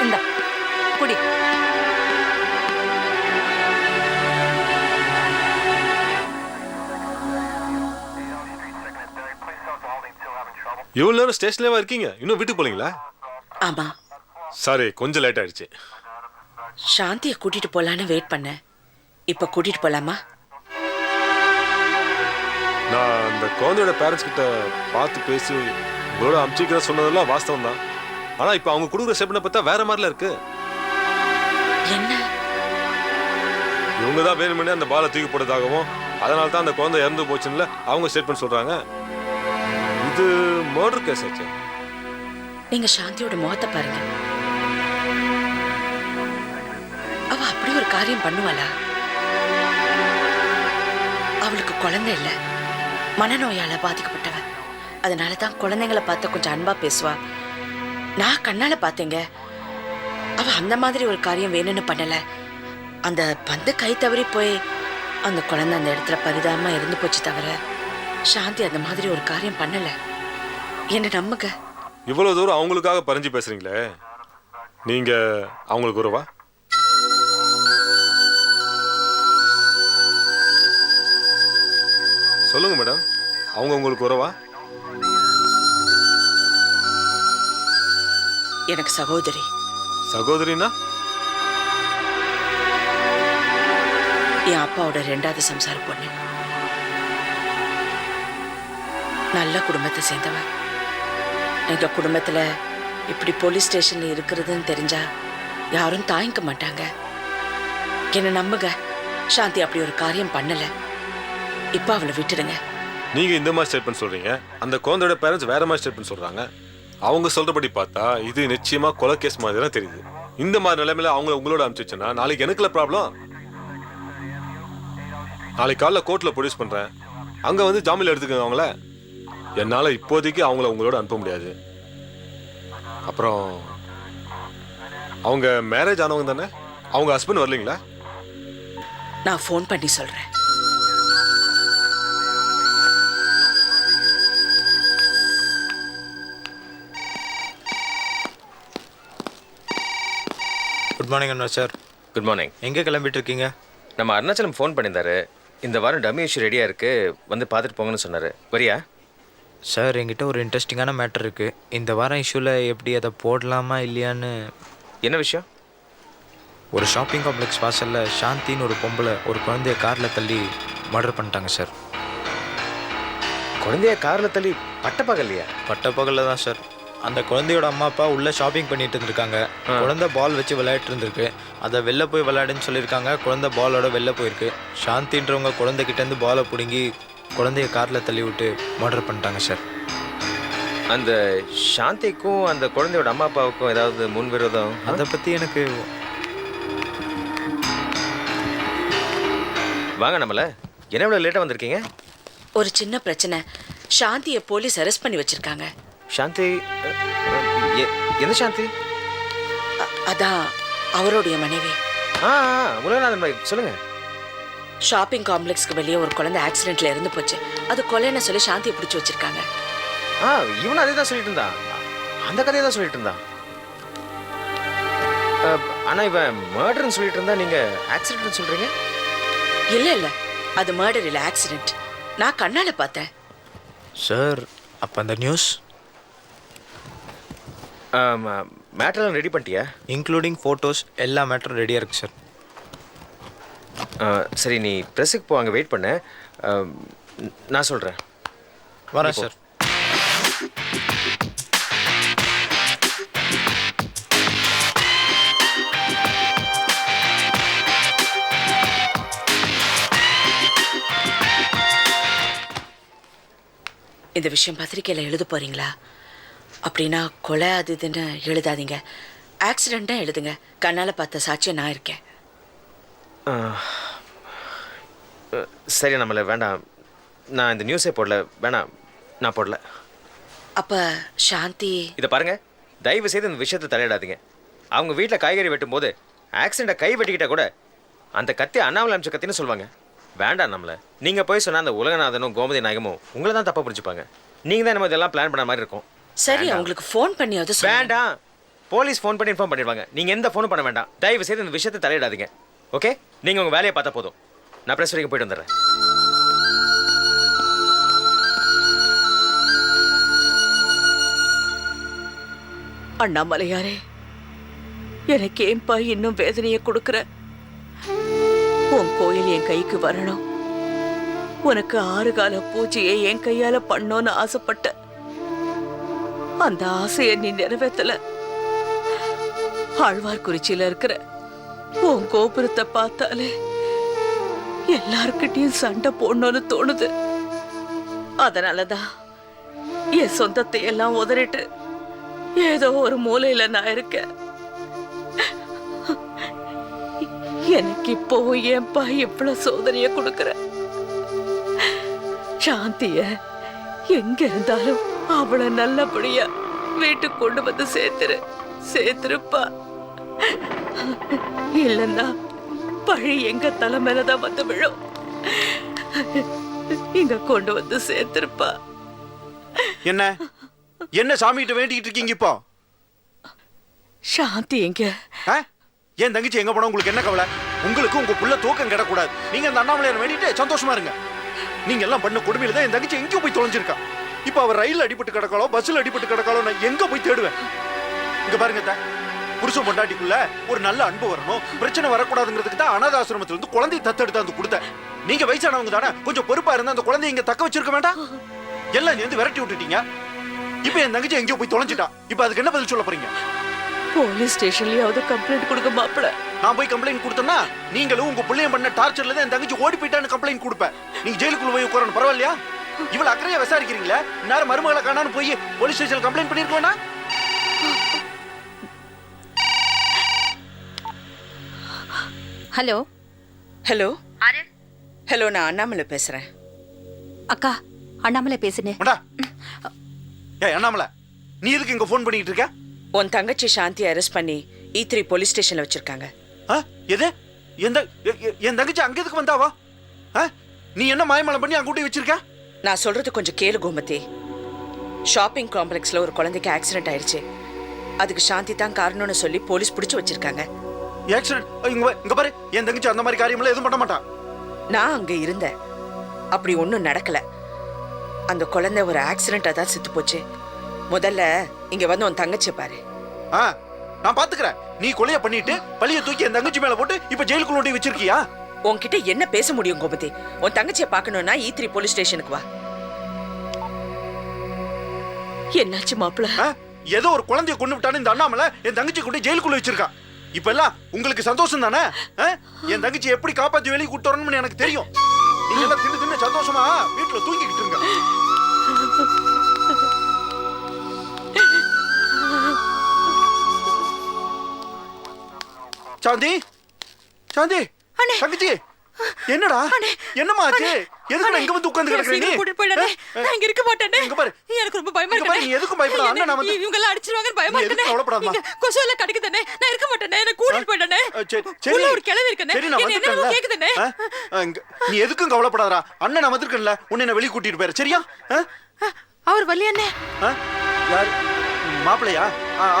இந்த குடி.
இவ்வளவு நேரம் ஸ்டேஷன்லவா இருக்கீங்க? இன்னும் வீட்டுக்கு போலீங்களா?
ஆமா.
சாரி, கொஞ்சம் லேட் ஆயிடுச்சு.
சாந்தியை கூட்டிட்டு போலான்னு வெயிட் பண்ணேன். இப்ப கூட்டிட்டு போலாமா?
நான் அந்த குழந்தையோட பேரண்ட்ஸ் கிட்ட பார்த்து பேசி உங்களோட அமிச்சிக்கிற சொன்னதெல்லாம் வாஸ்தவம் தான். ஆனா இப்ப அவங்க கொடுக்குற ஸ்டெப்னை பார்த்தா வேற மாதிரில இருக்கு.
என்ன?
இவங்க தான் வேணும்னே அந்த பாலை தூக்கி போட்டதாகவும் அதனால தான் அந்த குழந்தை இறந்து போச்சுன்னு அவங்க ஸ்டேட்மெண்ட் சொல்றாங்க. இது மர்டர் கேஸ் ஆச்சு.
நீங்க சாந்தியோட முகத்தை பாருங்க. அவ அப்படி ஒரு காரியம் பண்ணுவாளா? அவளுக்கு குழந்தை இல்ல, மனநோயால பாதிக்கப்பட்டவ. அதனால தான் குழந்தைங்களை பார்த்து கொஞ்சம் அன்பா பேசுவா. நான் கண்ணால பார்த்தேங்க. அவ அந்த மாதிரி ஒரு காரியம் வேணும்னு பண்ணல. அந்த பந்து கை தவறி போய் அந்த குழந்தை அந்த இடத்துல பரிதாபமா இருந்து போச்சு தவிர சாந்தி அந்த மாதிரி ஒரு காரியம் பண்ணல. என்ன நம்புங்க.
இவ்வளவு தூரம் அவங்களுக்காக பறிஞ்சு பேசுறீங்களே, நீங்க அவங்களுக்கு உறவா? சொல்லுங்க மேடம், அவங்க உங்களுக்கு உறவா?
எனக்கு சகோதரி.
சகோதரினா?
என் அப்பாவோட 2வது சம்சார பொண்ணு. நல்ல குடும்பத்தை சேர்ந்தவ. எங்க குடும்பத்துல இப்படி போலீஸ் ஸ்டேஷன்ல இருக்கிறதுன்னு தெரிஞ்சா யாரும் தாங்கிக்க மாட்டாங்க. என்ன நம்புங்க, சாந்தி அப்படி ஒரு காரியம் பண்ணல. இப்ப அவளை விட்டுடுங்க.
நீங்க இந்த மாதிரி ஸ்டேட்மெண்ட் சொல்றீங்க, அந்த குழந்தையோட பேரண்ட்ஸ் வேற மாதிரி ஸ்டேட்மெண்ட் சொல்றாங்க. அவங்க சொல்றபடி பார்த்தா இது நிச்சயமா கொலை கேஸ் மாதிரி தான் தெரியுது. இந்த மாதிரி நிலைமையில அவங்க உங்களோட அனுப்பிச்சுன்னா நாளைக்கு எனக்குல ப்ராப்ளம். நாளைக்கு காலைல கோர்ட்ல ப்ரொடியூஸ் பண்றேன், அங்க வந்து ஜாமீன் எடுத்துக்கோங்க அவங்கள. என்னால இப்போதைக்கு அவங்கள உங்களோட அனுப்ப முடியாது. அப்புறம் அவங்க மேரேஜ் ஆனவங்க தானே? அவங்க ஹஸ்பண்ட் வரலீங்களா?
நான் ஃபோன் பண்ணி சொல்றேன்.
குட் மார்னிங் அண்ணா சார்.
Good morning.
எங்கே கிளம்பிட்டு இருக்கீங்க?
நம்ம அருணாச்சலம் ஃபோன் பண்ணியிருந்தாரு. இந்த வாரம் டம்மி இஷ்யூ ரெடியாக இருக்குது, வந்து பார்த்துட்டு போங்கன்னு சொன்னார். வரியா?
சார் என்கிட்ட ஒரு இன்ட்ரெஸ்டிங்கான மேட்டர் இருக்குது. இந்த வாரம் இஷ்யூவில் எப்படி அதை போடலாமா இல்லையான்னு.
என்ன விஷயம்?
ஒரு ஷாப்பிங் காம்ப்ளெக்ஸ் வாசலில் சாந்தின்னு ஒரு பொம்பளை ஒரு குழந்தைய காரில் தள்ளி மர்டர் பண்ணிட்டாங்க சார்.
குழந்தைய காரில் தள்ளி பட்டப்பகல்லையா?
பட்டப்பகலில் தான் சார். அந்த குழந்தையோட அம்மா அப்பா உள்ளே ஷாப்பிங் பண்ணிட்டு இருந்திருக்காங்க. குழந்தை பால் வச்சு விளையாட்டு இருந்திருக்கு. அதை வெளில போய் விளையாடுன்னு சொல்லியிருக்காங்க. குழந்தை பாலோட வெளில போயிருக்கு. சாந்தின்றவங்க குழந்தைகிட்டேருந்து பாலை பிடுங்கி குழந்தைய காரில் தள்ளி விட்டு மர்டர் பண்ணிட்டாங்க சார்.
அந்த சாந்திக்கும் அந்த குழந்தையோட அம்மா அப்பாவுக்கும் ஏதாவது முன்விரோதம்?
அதை பற்றி எனக்கு
வாங்க நம்மள. என்ன இவ்வளோ லேட்டாக வந்திருக்கீங்க?
ஒரு சின்ன பிரச்சனை. சாந்தியை போலீஸ் அரெஸ்ட் பண்ணி வச்சிருக்காங்க.
சாந்தி? எந்த சாந்தி?
அதான் அவருடைய மனைவி.
உலகநாதன் பாய், சொல்லுங்க.
ஷாப்பிங் காம்ப்ளெக்ஸ்க்கு வெளியே ஒரு குழந்தை ஆக்சிடென்ட்ல இறந்து போச்சு. அது கொலைன்னு சொல்லி சாந்தியை பிடிச்சி வச்சிருக்காங்க.
இவனும் அதே தான் சொல்லிட்டு இருந்தான். அந்த கதையை தான் சொல்லிட்டு இருந்தான். ஆனா இவன் மர்டர்னு சொல்லிட்டு இருந்தா, நீங்க ஆக்சிடென்ட் சொல்றீங்க?
இல்ல அது மர்டர் இல்ல, ஆக்சிடென்ட். நான் கண்ணால பார்த்தேன்
சார். அப்போ அந்த நியூஸ்
மேட்டர்லாம் ரெடி பண்ணிட்டியா?
இன்க்ளூடிங் ஃபோட்டோஸ் எல்லா மேட்டரும் ரெடியாக இருக்குது சார்.
சரி, நீ ப்ரெஸ்ஸுக்கு போ, அங்கே வெயிட் பண்ண. நான் சொல்கிறேன்.
வரேன் சார்.
இந்த விஷயம் பத்திரிக்கையில் எழுத போறீங்களா? அப்படின்னா கொலை அது இதுன்னு எழுதாதீங்க. ஆக்சிடென்ட்டா எழுதுங்க. கண்ணால பார்த்த சாட்சியம் நான் இருக்கேன்.
சரி, நம்மள வேண்டாம். நான் இந்த நியூஸே போடல. வேணாம், நான் போடல.
அப்ப சாந்தி?
இதை பாருங்க, தயவு செய்து இந்த விஷயத்தை தலையிடாதீங்க. அவங்க வீட்டில் காய்கறி வெட்டும் போது ஆக்சிடெண்ட்டை கை வெட்டிக்கிட்ட கூட அந்த கத்தி அண்ணாமலை அமிச்ச கத்தின்னு சொல்லுவாங்க. வேண்டாம் நம்மள. நீங்கள் போய் சொன்னால் அந்த உலகநாதனும் கோமதி நாயகமும் உங்களை தான் தப்பாக புரிஞ்சுப்பாங்க. நீங்கள் தான் நம்ம இதெல்லாம் பிளான் பண்ண மாதிரி இருக்கும்.
சரி, அவங்களுக்கு ஃபோன் பண்ணி அது
வேண்டாம். போலீஸ் ஃபோன் பண்ணி இன்ஃபார்ம் பண்ணிடுவாங்க. நீங்கள் எந்த ஃபோனும் பண்ண வேண்டாம். தயவு செய்து இந்த விஷயத்தை தலையிடாதீங்க. ஓகே? நீங்கள் உங்கள் வேலையை பார்த்தா போதும். நான் ப்ரெஸ் வரைக்கும் போயிட்டு வந்துடுறேன்.
அண்ணாமலையாரே, எனக்கு ஏன்பா இன்னும் வேதனையை கொடுக்குற? உன் கோயில் என் கைக்கு வரணும். உனக்கு 6 கால பூஜையை என் கையால பண்ணோன்னு ஆசைப்பட்ட. அந்த ஆசையை நீ நிறைவேற்றல. ஆழ்வார்குறிச்சியில இருக்கிற உன் கோபுரத்தை பார்த்தாலே எல்லார்கிட்டையும் சண்டை போடணும்னு தோணுது. அதனாலதான் என் சொந்தத்தை எல்லாம் உதறிட்டு ஏதோ ஒரு மூலையில நான் இருக்கேன். எனக்கு இப்போவும் ஏன்பா இவ்வளவு சோதனைய கொடுக்கற? சாந்திய எங்க இருந்தாலும் அவளை நல்லபடியா வீட்டுக்கு கொண்டு வந்து சேர்த்துருப்பா. இல்லன்னா பழி எங்க தலை மேலதான் வந்து விழும். இங்க கொண்டு வந்து சேர்த்திருப்பா.
என்ன என்ன சாமி கிட்ட வேண்டிக்கிட்டு இருக்கீங்க இப்போ?
சாந்தி எங்க?
என் தங்கச்சி எங்க போனா உங்களுக்கு என்ன கவலை? உங்களுக்கு உங்க புள்ள தூக்கம் கிடக்கூடாது. நீங்க அந்த அண்ணாமலையார் வேண்டிட்டு சந்தோஷமா இருங்க. நீங்க எல்லாம் பண்ண கொடுமையில தான் என் தங்கச்சி எங்கேயோ போய் தொலைஞ்சிருக்கா. இப்ப அவர் ரயில் அடிபட்டு கிடக்காலோ பஸ்ல அடிபட்டு கிடக்காலோ, நான் எங்க போய் தேடுவேன்? இங்க பாருங்க, புருஷன் பொண்டாட்டிக்குள்ள ஒரு நல்ல அன்பு வரணும், பிரச்சனை வரக்கூடாதுங்கிறதுக்கு தான் அனாதாசிரமத்துல இருந்து குழந்தையை தத்தெடுத்து அந்த கொடுத்தேன். நீங்க வயசானவங்க தானே, கொஞ்சம் பொறுப்பா இருந்தா அந்த குழந்தைய இங்க தக்க வச்சிருக்க வேண்டாம்? எல்லாம் நீ வந்து விரட்டி விட்டுட்டீங்க. இப்ப என் தங்கச்சி எங்கேயோ போய் தொலைஞ்சிட்டா. இப்ப அதுக்கு என்ன பதில் சொல்ல போறீங்க?
போலீஸ் ஸ்டேஷன்லயாவது கம்ப்ளைண்ட் கொடுக்க மாப்பிள.
நான் போய் கம்ப்ளைண்ட் கொடுத்தேன்னா நீங்களும் உங்க பிள்ளையும் பண்ண டார்ச்சர்ல தான் என் தங்கச்சி ஓடி போயிட்டான்னு கம்ப்ளைண்ட் கொடுப்பேன். நீங்க ஜெயிலுக்குள்ள போய் உட்காரணும், பரவாயில்லையா? இவ்வளவு அக்கறையா விசாரிக்கிறீங்களா? நேரம் மருமகளை காணான்னு போய் போலீஸ் ஸ்டேஷன்ல கம்ப்ளைண்ட் பண்ணிருக்கோனா?
ஹலோ ஹலோ ஹலோ, நான் அண்ணாமலை பேசுறேன்.
அக்கா, அண்ணாமலை பேசுனேன்.
ஏய் அண்ணாமலை, நீ எதுக்கு இங்க ஃபோன் பண்ணிட்டு இருக்க?
உன் தங்கச்சி சாந்தியை அரெஸ்ட் பண்ணி E3 போலீஸ் ஸ்டேஷன்ல வச்சிருக்காங்க.
எது? என் தங்கச்சி அங்க எதுக்கு வந்தாவா? நீ என்ன மாயமலம் பண்ணி அங்க கூட்டி வச்சிருக்க?
நான் சொல்றது கொஞ்சம் கேளு கோமதி. ஷாப்பிங் காம்ப்ளெக்ஸ்ல ஒரு குழந்தைக்கு ஆக்சிடென்ட் ஆயிடுச்சு. அதுக்கு சாந்தி தான் காரணம்னு சொல்லி போலீஸ் பிடிச்சு வச்சிருக்காங்க.
ஆக்சிடென்ட்? இங்க பாரு, என் தங்கச்சி அந்த மாதிரி காரியம்லாம் எதுவும் பண்ண மாட்டான்.
நான் அங்க இருந்தேன். அப்படி ஒன்றும் நடக்கல. அந்த குழந்தை ஒரு ஆக்சிடென்ட்டா தான் செத்து போச்சு. முதல்ல இங்க வந்து உன் தங்கச்சியை பாரு.
நான் பாத்துக்கிறேன். நீ கொலைய பண்ணிட்டு பழிய தூக்கி என் தங்கச்சி மேல போட்டு இப்ப ஜெயிலுக்குள்ள ஓடி வச்சிருக்கியா?
உன்கிட்ட என்ன பேச முடியும் கோமதி? உன் தங்கச்சியை பார்க்கணும்னா E3 போலீஸ் ஸ்டேஷனுக்கு வா. என்னாச்சு மாப்பிள?
ஏதோ ஒரு குழந்தைய கொண்டு விட்டான்னு இந்த அண்ணாமலை என் தங்கச்சி கொண்டு ஜெயிலுக்குள்ள வச்சிருக்கான். இப்ப எல்லாம் உங்களுக்கு சந்தோஷம் தானே? என் தங்கச்சி எப்படி காப்பாத்தி வெளியே கூட்டு வரணும்னு எனக்கு தெரியும். நீங்க எல்லாம் தின்னு தின்னு சந்தோஷமா வீட்டுல தூங்கிக்கிட்டு இருங்க. சாந்தி, சாந்தி, தங்கச்சி, என்னடா என்னமா ஆச்சு? எதுக்கு இங்க வந்து உட்கார்ந்து கிடக்குற நீ?
நான் இங்க இருக்க மாட்டேனே.
இங்க பாரு,
எனக்கு ரொம்ப பயமா
இருக்கு. நீ எதுக்கு பயப்பட? அண்ணா நான் வந்து
இவங்க எல்லாம் அடிச்சிருவாங்க பயமா
இருக்கு. கவலைப்படாதமா.
கொசுவல கடிக்குதனே. நான் இருக்க மாட்டேனே. என்ன கூட்டிட்டு போய்டனே.
சரி
உள்ள ஒரு கிழவி இருக்கனே.
சரி நான் வந்துட்டேன்ல.
கேக்குதனே.
நீ எதுக்கும் கவலைப்படாதடா. அண்ணா நான் வந்திருக்கேன்ல. உன்னை என்ன வெளிய கூட்டிட்டு போற. சரியா?
அவர் வல்லியண்ணே.
யார்? மாப்பிளையா?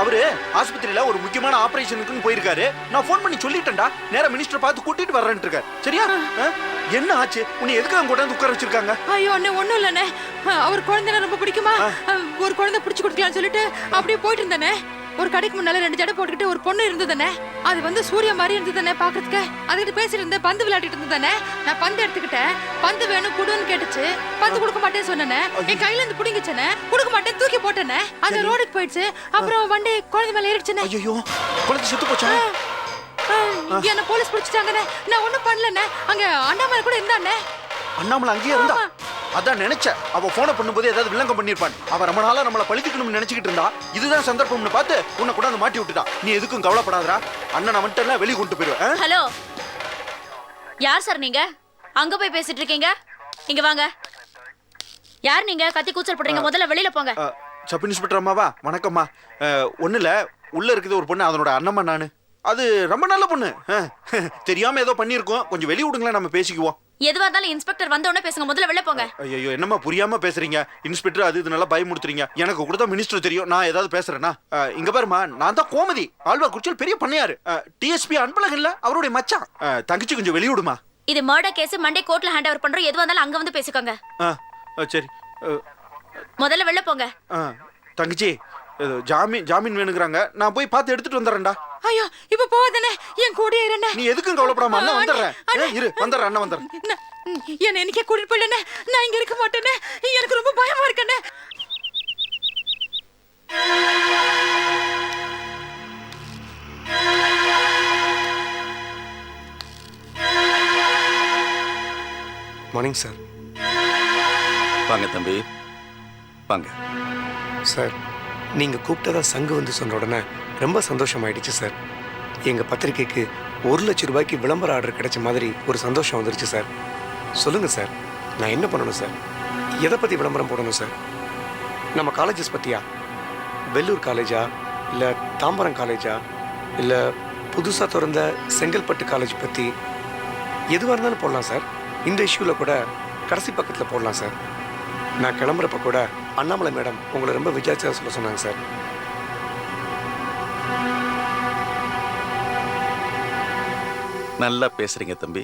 அவரு ஆஸ்பத்திரியில ஒரு முக்கியமான ஆபரேஷனுக்குன்னு போயிருக்காரு. நான் ஃபோன் பண்ணி சொல்லிட்டேன்டா. நேரா மினிஸ்டர் பார்த்து கூட்டிட்டு வர்றேன்னு இருக்காரு. சரியா? என்ன ஆச்சு? உன்னை எதுக்கு அங்க கொண்டாந்து உட்கார வச்சிருக்காங்க?
ஐயோ அண்ணே ஒண்ணும் இல்லண்ணே. அவர் குழந்தைனா ரொம்ப பிடிக்குமா? ஒரு குழந்தை பிடிச்சு கொடுக்கலாம்னு சொல்லிட்டு அப்படியே போயிட்டு இருந்தேனே. ஒரு கடைக்கு முன்னால 2 ஜடை போட்டுக்கிட்டு ஒரு பொண்ணு இருந்ததுனே. அது வந்து சூர்யா மாதிரி இருந்ததுனே பாக்கிறதுக்கு. அதுகிட்ட பேசிட்டு இருந்தேன். பந்து விளையாடிட்டு இருந்ததுனே. நான் பந்து எடுத்துக்கிட்டேன். பந்து வேணும் குடுன்னு கேட்டுச்சு. பந்து கொடுக்க மாட்டேன்னு சொன்னேனே. என் கையில இருந்து புடிங்கிச்சனே. கொடுக்க மாட்டேன் தூக்கி போட்டனே. அது ரோடுக்கு போயிடுச்சு. அப்புறம் வண்டி குழந்தை மேல ஏறிடுச்சுனே.
ஐயோ குழந்தை செத்து போச்சா?
என்ன போலீஸ் பிடிச்சிட்டாங்கனே. நான் ஒண்ணும் பண்ணலனே. அங்க அண்ணாமலை கூட இருந்தானே.
அண்ணாமலை அங்கேயே இருந்தா? அதான் நினைச்சேன். அவ போன பண்ணும்போது ஏதாவது வில்லங்கம் பண்ணிருப்பான். அவ ரொம்ப நாளா நம்மள பழிக்கணும்னு நினைச்சிட்டு இருந்தா. இதுதான் சந்தர்ப்பம்னு பார்த்து உன்னை கூட மாட்டி விட்டுட்டா. நீ எதுக்கும் கவலைப்படாதடா. அண்ணன் வந்துட்டா வெளிய கொண்டு போயிடுவேன்.
ஹலோ, யார் சார் நீங்க? அங்க போய் பேசிட்டு இருக்கீங்க. இங்க வாங்க. யார் நீங்க? கத்தி கூச்சல் போடுறீங்க. முதல்ல வெளியில போங்க.
சப் இன்ஸ்பெக்டர் அம்மாவா? வணக்கம்மா. ஒண்ணுல உள்ள இருக்குது ஒரு பொண்ணு. அதனோட அண்ணம்மா நானு. அது ரொம்ப நல்ல பொண்ணு. தெரியாம ஏதோ பண்ணிருக்கோம். கொஞ்சம் வெளிய விடுங்களேன், நம்ம பேசிக்குவோம்.
எதுவா இருந்தாலும் இன்ஸ்பெக்டர் வந்த உடனே பேசுங்க. முதல்ல வெளில போங்க.
ஐயோ என்னம்மா புரியாம பேசுறீங்க? இன்ஸ்பெக்டர் அது இது நல்லா பயமுறுத்துறீங்க. எனக்கு கூட தான் மினிஸ்டர் தெரியும். நான் ஏதாவது பேசுறேன்னா இங்க பாருமா, நான் தான் கோமதி. ஆழ்வார்குறிச்சியில் பெரிய பண்ணையாரு. டிஎஸ்பி அன்பழகன் இல்ல, அவருடைய மச்சான். தங்கச்சி கொஞ்சம் வெளிய விடுமா.
இது மர்டர் கேஸ். மண்டே கோர்ட்ல ஹேண்ட் ஓவர் பண்றோம். எதுவா இருந்தாலும் அங்க வந்து பேசிக்கோங்க.
சரி
முதல்ல வெளில போங்க.
தங்கச்சி ஜாமீன் வேணுங்கிறாங்க. நான் போய் பார்த்து எடுத்துட்டு வந்துடுறேன்டா.
ஐயோ இப்ப போவதனே. என் கூட இருண்ணே.
நீ எதுக்கும் கவலைப்படாம அண்ணா வந்துடுறேன். இரு வந்துடுறேன். அண்ணா வந்துடுறேன்.
என்ன எனக்கே கூட்டிட்டு போயிடனே. நான் இங்க இருக்க மாட்டேனே. எனக்கு ரொம்ப பயமா இருக்கனே.
Morning sir.
வாங்க தம்பி வாங்க.
சார் நீங்கள் கூப்பிட்டதா சங்கு வந்து சொன்ன உடனே ரொம்ப சந்தோஷமாயிடுச்சு சார். எங்கள் பத்திரிக்கைக்கு 1 லட்சம் ரூபாய்க்கு விளம்பர ஆர்டர் கிடைச்ச மாதிரி ஒரு சந்தோஷம் வந்துருச்சு சார். சொல்லுங்கள் சார், நான் என்ன பண்ணணும் சார்? எதை பற்றி விளம்பரம் போடணும் சார்? நம்ம காலேஜஸ் பற்றியா? வெள்ளூர் காலேஜா, இல்லை தாம்பரம் காலேஜா, இல்லை புதுசாக திறந்த செங்கல்பட்டு காலேஜ் பற்றி எதுவாக இருந்தாலும் போடலாம் சார். இந்த இஷ்யூவில் கூட கடைசி பக்கத்தில் போடலாம் சார். நான் கிளம்புறப்ப கூட அண்ணாமலை மேடம் உங்களை ரொம்ப விசாரிச்சா சொல்ல சொன்னாங்க சார்.
நல்லா பேசுறீங்க தம்பி,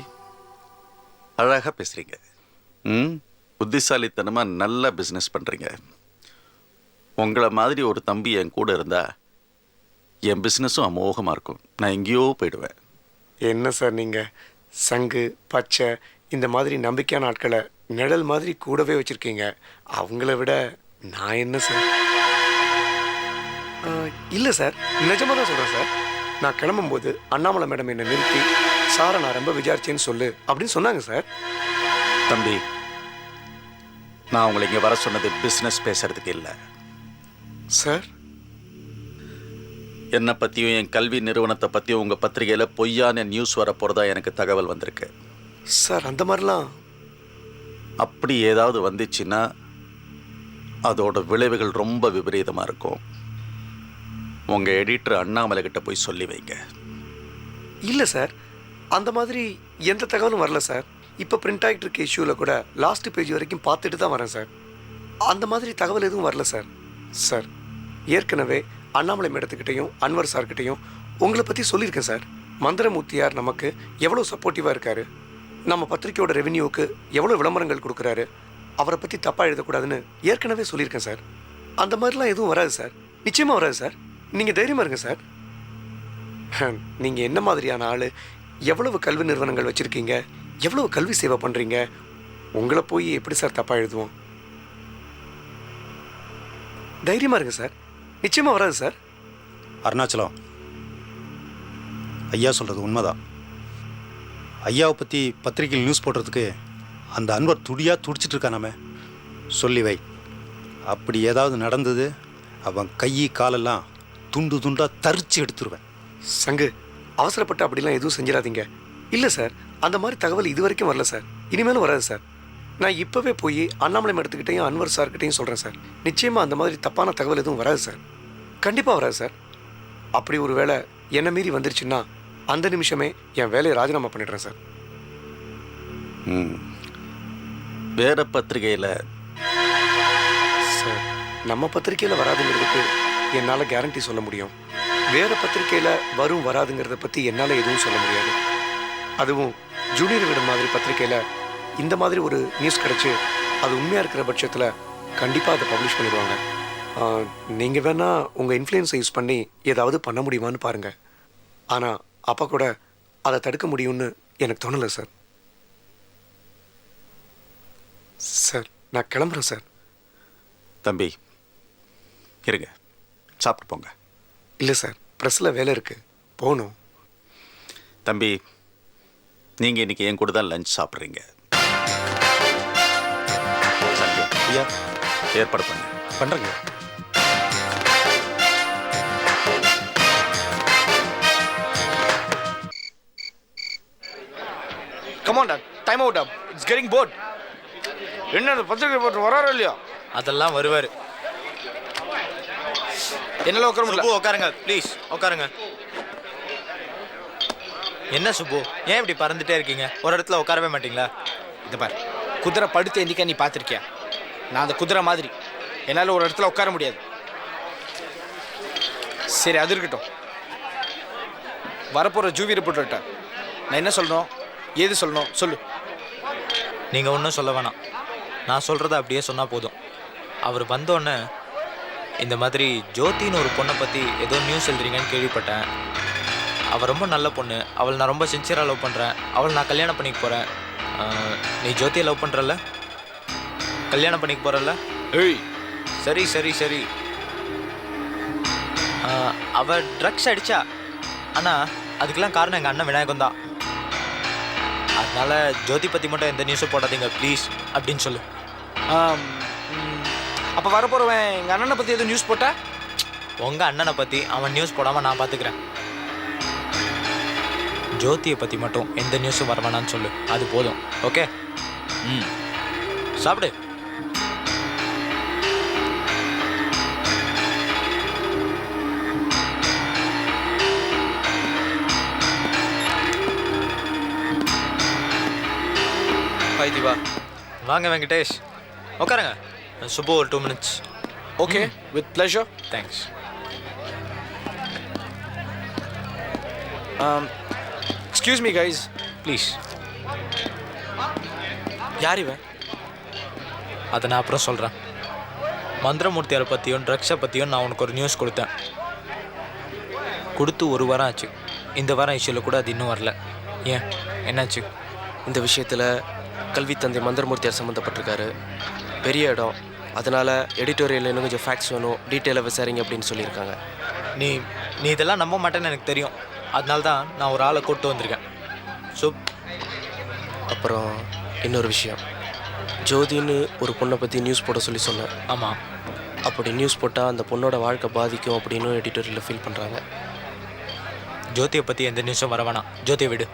அழகா பேசுறீங்க. புத்திசாலித்தனமா நல்லா பிஸ்னஸ் பண்றீங்க. உங்களை மாதிரி ஒரு தம்பி என் கூட இருந்தா என் பிஸ்னஸும் அமோகமாக இருக்கும். நான் எங்கேயோ போயிடுவேன்.
என்ன சார் நீங்கள் சங்கு பச்சை இந்த மாதிரி நம்பிக்கையான ஆட்களை நிழல் மாதிரி கூடவே வச்சுருக்கீங்க. அவங்கள விட நான் என்ன சார்? இல்லை சார், நிஜமாக தான் சொல்கிறேன் சார். நான் கிளம்பும்போது அண்ணாமலை மேடம் என்னை நிறுத்தி சாரை நான் ரொம்ப விசாரிச்சேன்னு சொல்லு அப்படின்னு சொன்னாங்க சார்.
தம்பி, நான் உங்களை இங்கே வர சொன்னது பிஸ்னஸ் பேசுறதுக்கு இல்லை
சார்.
என்னை பற்றியும் என் கல்வி நிறுவனத்தை பற்றியும் உங்கள் பத்திரிகையில் பொய்யான நியூஸ் வர போகிறதா எனக்கு தகவல் வந்திருக்கு
சார். அந்த மாதிரிலாம்
அப்படி ஏதாவது வந்துச்சுன்னா அதோட விளைவுகள் ரொம்ப விபரீதமாக இருக்கும். உங்கள் எடிட்டர் அண்ணாமலை கிட்ட போய் சொல்லி வைங்க.
இல்லை சார், அந்த மாதிரி எந்த தகவலும் வரல சார். இப்போ பிரிண்ட் ஆகிட்டு இருக்க இஷ்யூவில் கூட லாஸ்ட் பேஜ் வரைக்கும் பார்த்துட்டு தான் வரேன் சார். அந்த மாதிரி தகவல் எதுவும் வரல சார். சார், ஏற்கனவே அண்ணாமலை மேடத்துக்கிட்டையும் அன்வர் சார்கிட்டையும் உங்களை பற்றி சொல்லியிருக்கேன் சார். மந்திரமூர்த்தியார் நமக்கு எவ்வளோ சப்போர்ட்டிவாக இருக்காரு, நம்ம பத்திரிக்கையோட ரெவென்யூவுக்கு எவ்வளோ விளம்பரங்கள் கொடுக்குறாரு, அவரை பற்றி தப்பாக எழுதக்கூடாதுன்னு ஏற்கனவே சொல்லியிருக்கேன் சார். அந்த மாதிரிலாம் எதுவும் வராது சார். நிச்சயமாக வராது சார். நீங்கள் தைரியமாக இருங்க சார். நீங்கள் என்ன மாதிரியான ஆள், எவ்வளவு கல்வி நிறுவனங்கள் வச்சுருக்கீங்க, எவ்வளவு கல்வி சேவை பண்ணுறீங்க, உங்களை போய் எப்படி சார் தப்பாக எழுதுவோம்? தைரியமாக இருங்க சார், நிச்சயமாக வராது சார்.
அருணாச்சலம், ஐயா சொல்கிறது உண்மைதான். ஐயாவை பற்றி பத்திரிகையில் நியூஸ் போடுறதுக்கு அந்த அன்வர் துடிச்சிட்டு இருக்கானாமே. சொல்லி வை, அப்படி ஏதாவது நடந்தது அவன் கை காலெல்லாம் துண்டு துண்டாக தரிச்சு எடுத்துருவேன்.
சங்கு, அவசரப்பட்டு அப்படிலாம் எதுவும் செஞ்சிடாதீங்க. இல்லை சார், அந்த மாதிரி தகவல் இது வரைக்கும் வரல சார், இனிமேலும் வராது சார். நான் இப்போவே போய் அண்ணாமலை மேடத்துக்கிட்டையும் அன்வர் சார்கிட்டையும் சொல்கிறேன் சார். நிச்சயமாக அந்த மாதிரி தப்பான தகவல் எதுவும் வராது சார், கண்டிப்பாக வராது சார். அப்படி ஒரு வேளை என்னை மீறி வந்துருச்சுன்னா அந்த நிமிஷமே என் வேலையை ராஜினாமா பண்ணிடுறேன் சார்.
வேற பத்திரிகையில்
சார், நம்ம பத்திரிக்கையில் வராதுங்கிறதுக்கு என்னால் கேரண்டி சொல்ல முடியும். வேறு பத்திரிக்கையில் வரும் வராதுங்கிறத பற்றி என்னால் எதுவும் சொல்ல முடியாது. அதுவும் ஜூனியர் விட மாதிரி பத்திரிக்கையில் இந்த மாதிரி ஒரு நியூஸ் கிடச்சி அது உண்மையாக இருக்கிற பட்சத்தில் கண்டிப்பாக அதை பப்ளிஷ் பண்ணிடுவாங்க. நீங்கள் வேணால் உங்கள் இன்ஃப்ளூயன்ஸை யூஸ் பண்ணி ஏதாவது பண்ண முடியுமான்னு பாருங்கள். ஆனால் அப்போ கூட அதை தடுக்க முடியும்னு எனக்கு தோணலை சார். சார், நான் கிளம்புறேன் சார்.
தம்பி இருங்க, சாப்பிட்டு போங்க.
இல்லை சார், ப்ரெஸ்ஸில் வேலை இருக்குது, போகணும்.
தம்பி, நீங்கள் இன்னைக்கு என் கூட தான் லஞ்ச் சாப்பிட்றீங்க. சண்டே ஐயா ஏற்பாடு பண்ணுறேங்க.
Come on, Dad. Time out, Dad. It's getting bored. என்ன பத்திரிகை போட்டு வராரோ இல்லையா?
அதெல்லாம் வருவார்.
என்னால உட்கார முடியல.
சுப்பு உட்காருங்க ப்ளீஸ், உட்காருங்க. என்ன சுப்பு, ஏன் இப்படி பறந்துட்டே இருக்கீங்க? ஒரு இடத்துல உட்காரவே மாட்டீங்களா?
இந்த பார், குதிரை படுத்து எந்திக்க நீ பார்த்துருக்கியா? நான் அந்த குதிரை மாதிரி என்னால் ஒரு இடத்துல உட்கார முடியாது. சரி, அது இருக்கட்டும். வரப்போகிற ஜூவி ரிப்போர்ட்டர்கிட்ட நான் என்ன சொல்லணும், ஏது சொல்லணும் சொல்லு.
நீங்கள் ஒன்றும் சொல்ல வேணாம், நான் சொல்கிறத அப்படியே சொன்னால் போதும். அவர் வந்தோடனே இந்த மாதிரி ஜோதின்னு ஒரு பொண்ணை பற்றி ஏதோ நியூஸ் எழுதுறீங்கன்னு கேள்விப்பட்டேன். அவள் ரொம்ப நல்ல பொண்ணு, அவளை நான் ரொம்ப சின்சியராக லவ் பண்ணுறேன், அவளை நான் கல்யாணம் பண்ணிக்க போகிறேன். நீ ஜோதியை லவ் பண்ணுறல்ல, கல்யாணம் பண்ணிக்க போகிறல்ல?
ஏய்,
சரி சரி சரி. அவள் ட்ரக்ஸ் அடித்தா, ஆனால் அதுக்கெல்லாம் காரணம் எங்கள் அண்ணன் விநாயகம் தான். அதனால் ஜோதி பற்றி மட்டும் எந்த நியூஸும் போடாதீங்க ப்ளீஸ் அப்படின்னு சொல்லு.
அப்போ வரப்போகிறவன் எங்கள் அண்ணனை பற்றி எதுவும் நியூஸ் போட்டா?
உங்கள் அண்ணனை பற்றி அவன் நியூஸ் போடாமல் நான் பார்த்துக்கிறேன். ஜோதியை பற்றி மட்டும் எந்த நியூஸும் வர வேணான்னு சொல்லு, அது போதும். ஓகே? சாப்பிடு.
ஹாய் திவா.
வாங்க வெங்கடேஷ், உட்காருங்க. சுப்பு ஒரு 2 minutes.
Okay, with pleasure.
Thanks.
Excuse me guys,
please.
யார் இவன்?
அதை நான் அப்புறம் சொல்கிறேன். மந்திரமூர்த்தியாரை பற்றியும் ட்ரக்ஸை பற்றியும் நான் உனக்கு ஒரு நியூஸ் கொடுத்தேன். கொடுத்து 1 வாரம் ஆச்சு. இந்த வாரம் இஷ்யூவில் கூட அது இன்னும் வரல. ஏன், என்னாச்சு?
இந்த விஷயத்தில் கல்வி தந்தை மந்திரமூர்த்தியார் சம்மந்தப்பட்டிருக்காரு. பெரிய இடம், அதனால் எடிட்டோரியல் இன்னும் கொஞ்சம் ஃபேக்ட்ஸ் வேணும், டீட்டெயிலாக விசாரிங்க அப்படின்னு சொல்லியிருக்காங்க.
நீ இதெல்லாம் நம்ப மாட்டேன்னு எனக்கு தெரியும். அதனால தான் நான் ஒரு ஆளை கூப்பிட்டு வந்திருக்கேன்.
அப்புறம் இன்னொரு விஷயம், ஜோதின்னு ஒரு பொண்ணை பற்றி நியூஸ் போட சொல்லி சொன்னேன்.
ஆமாம்.
அப்படி நியூஸ் போட்டால் அந்த பொண்ணோட வாழ்க்கை பாதிக்கும் அப்படின்னு எடிட்டோரியலில் ஃபீல் பண்ணுறாங்க.
ஜோதியை பற்றி எந்த நியூஸும் வர வேணாம், ஜோதியை விடு.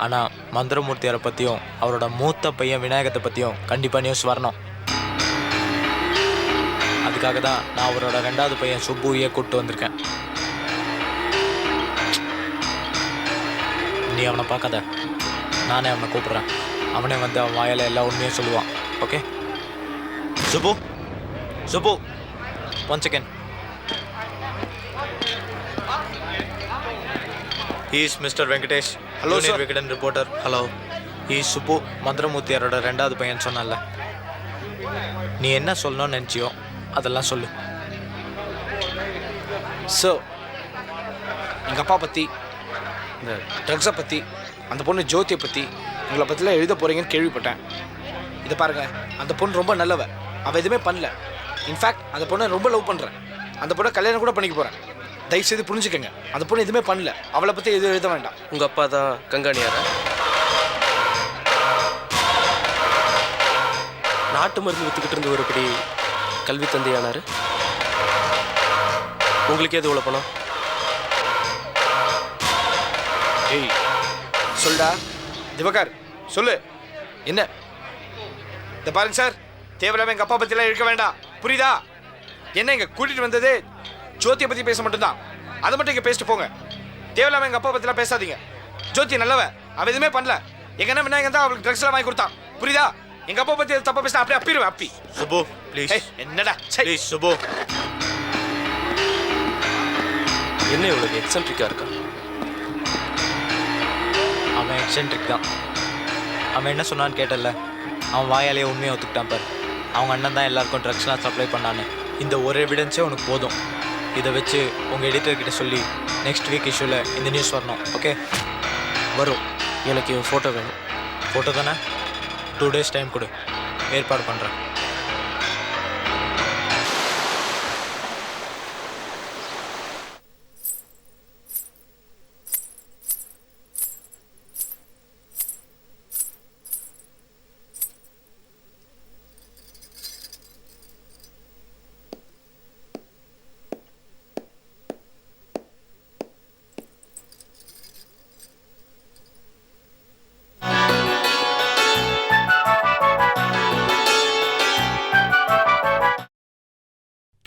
ஆனால் மந்திரமூர்த்தியாரை பற்றியும் அவரோட மூத்த பையன் விநாயகத்தை பற்றியும் கண்டிப்பாக நியூஸ் வரணும். அதுக்காக தான் நான் அவரோட 2வது பையன் சுப்புவையே கூப்பிட்டு வந்திருக்கேன். நீ அவனை பார்க்காத, நானே அவனை கூப்பிட்றேன். அவனே வந்து அவன் வாயால் எல்லா உண்மையும் சொல்லுவான். Okay? Subbu, Subbu, 1 second. He is Mr. Venkatesh.
Hello,
Junior
sir.
Vigadan reporter.
Hello.
He is Suppu, மந்திரமூர்த்தியாரோட 2வது பையன் சொன்னல. நீ என்ன சொல்லணும்னு நினச்சியோ அதெல்லாம் சொல்லு.
ஸோ எங்கள் அப்பா பற்றி, இந்த ட்ரக்ஸை பற்றி, அந்த பொண்ணு ஜோதியை பற்றி, உங்களை பற்றிலாம் எழுத போகிறீங்கன்னு கேள்விப்பட்டேன். இதை பாருங்கள், அந்த பொண்ணு ரொம்ப நல்லவ, அவள் எதுவுமே பண்ணல.
இன்ஃபேக்ட் அந்த பொண்ணை ரொம்ப லவ் பண்ணுறேன். அந்த பொண்ணை கல்யாணம் கூட பண்ணிக்க போகிறேன். தயவு செய்து புரிஞ்சுக்கங்க. அந்த பொண்ணு எதுவுமே பண்ணல. அவளை பற்றி எதுவும் எழுத வேண்டாம்.
உங்கள் அப்பா தான் கங்காணியாரா? நாட்டு மருந்து விற்றுக்கிட்டு இருந்து ஒருபடி கல்வி தந்தையானார். உங்களுக்கு எது இவ்வளோ பணம்?
ஏய் சொல்டா திவகர், சொல்லு என்ன? இந்த பாருங்க சார், தேவையில்லாம எங்கள் அப்பா பற்றிலாம் இருக்க வேண்டாம், புரியுதா? என்ன இங்கே கூட்டிகிட்டு வந்தது ஜோதியை பற்றி பேச மட்டும்தான். அதை மட்டும் இங்கே பேசிட்டு போங்க. தேவையில்லாம எங்கள் அப்பா பற்றிலாம் பேசாதீங்க. ஜோதி நல்லவ, அவள் எதுவுமே பண்ணல. எங்க என்ன விநாயகன் தான் அவளுக்கு ட்ரக்ஸ் எல்லாம் வாங்கி கொடுத்தான், புரியுதா? எங்க அப்பா பற்றி தப்பா பேசினா அப்படியே அப்பிடுவேன். அப்பி
சுபு ப்ளீஸ்.
என்னடா
ப்ளீஸ் சுபு.
என்ன இவ்வளோ எக்ஸென்ட்ரிக்காக இருக்கான்?
அவன் எக்ஸென்ட்ரிக் தான். அவன் என்ன சொன்னான்னு கேட்டல, அவன் வாயாலேயே உண்மையை ஒத்துக்கிட்டான் பாரு. அவங்க அண்ணன் தான் எல்லாருக்கும் ட்ரக்ஸ்லாம் சப்ளை பண்ணான்னு. இந்த ஒரு எவிடன்ஸே உனக்கு போதும். இதை வச்சு உங்கள் எடிட்டர்கிட்ட சொல்லி நெக்ஸ்ட் வீக் இஷ்யூவில் இந்த நியூஸ் வரணும். ஓகே?
வரும். எனக்கு இவன் ஃபோட்டோ வேணும்.
ஃபோட்டோ தானே? 2 days டைம் கொடு, ஏற்பாடு பண்ணுறேன்.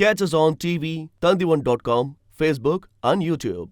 Catch us on TV, Tandivan.com, Facebook and YouTube.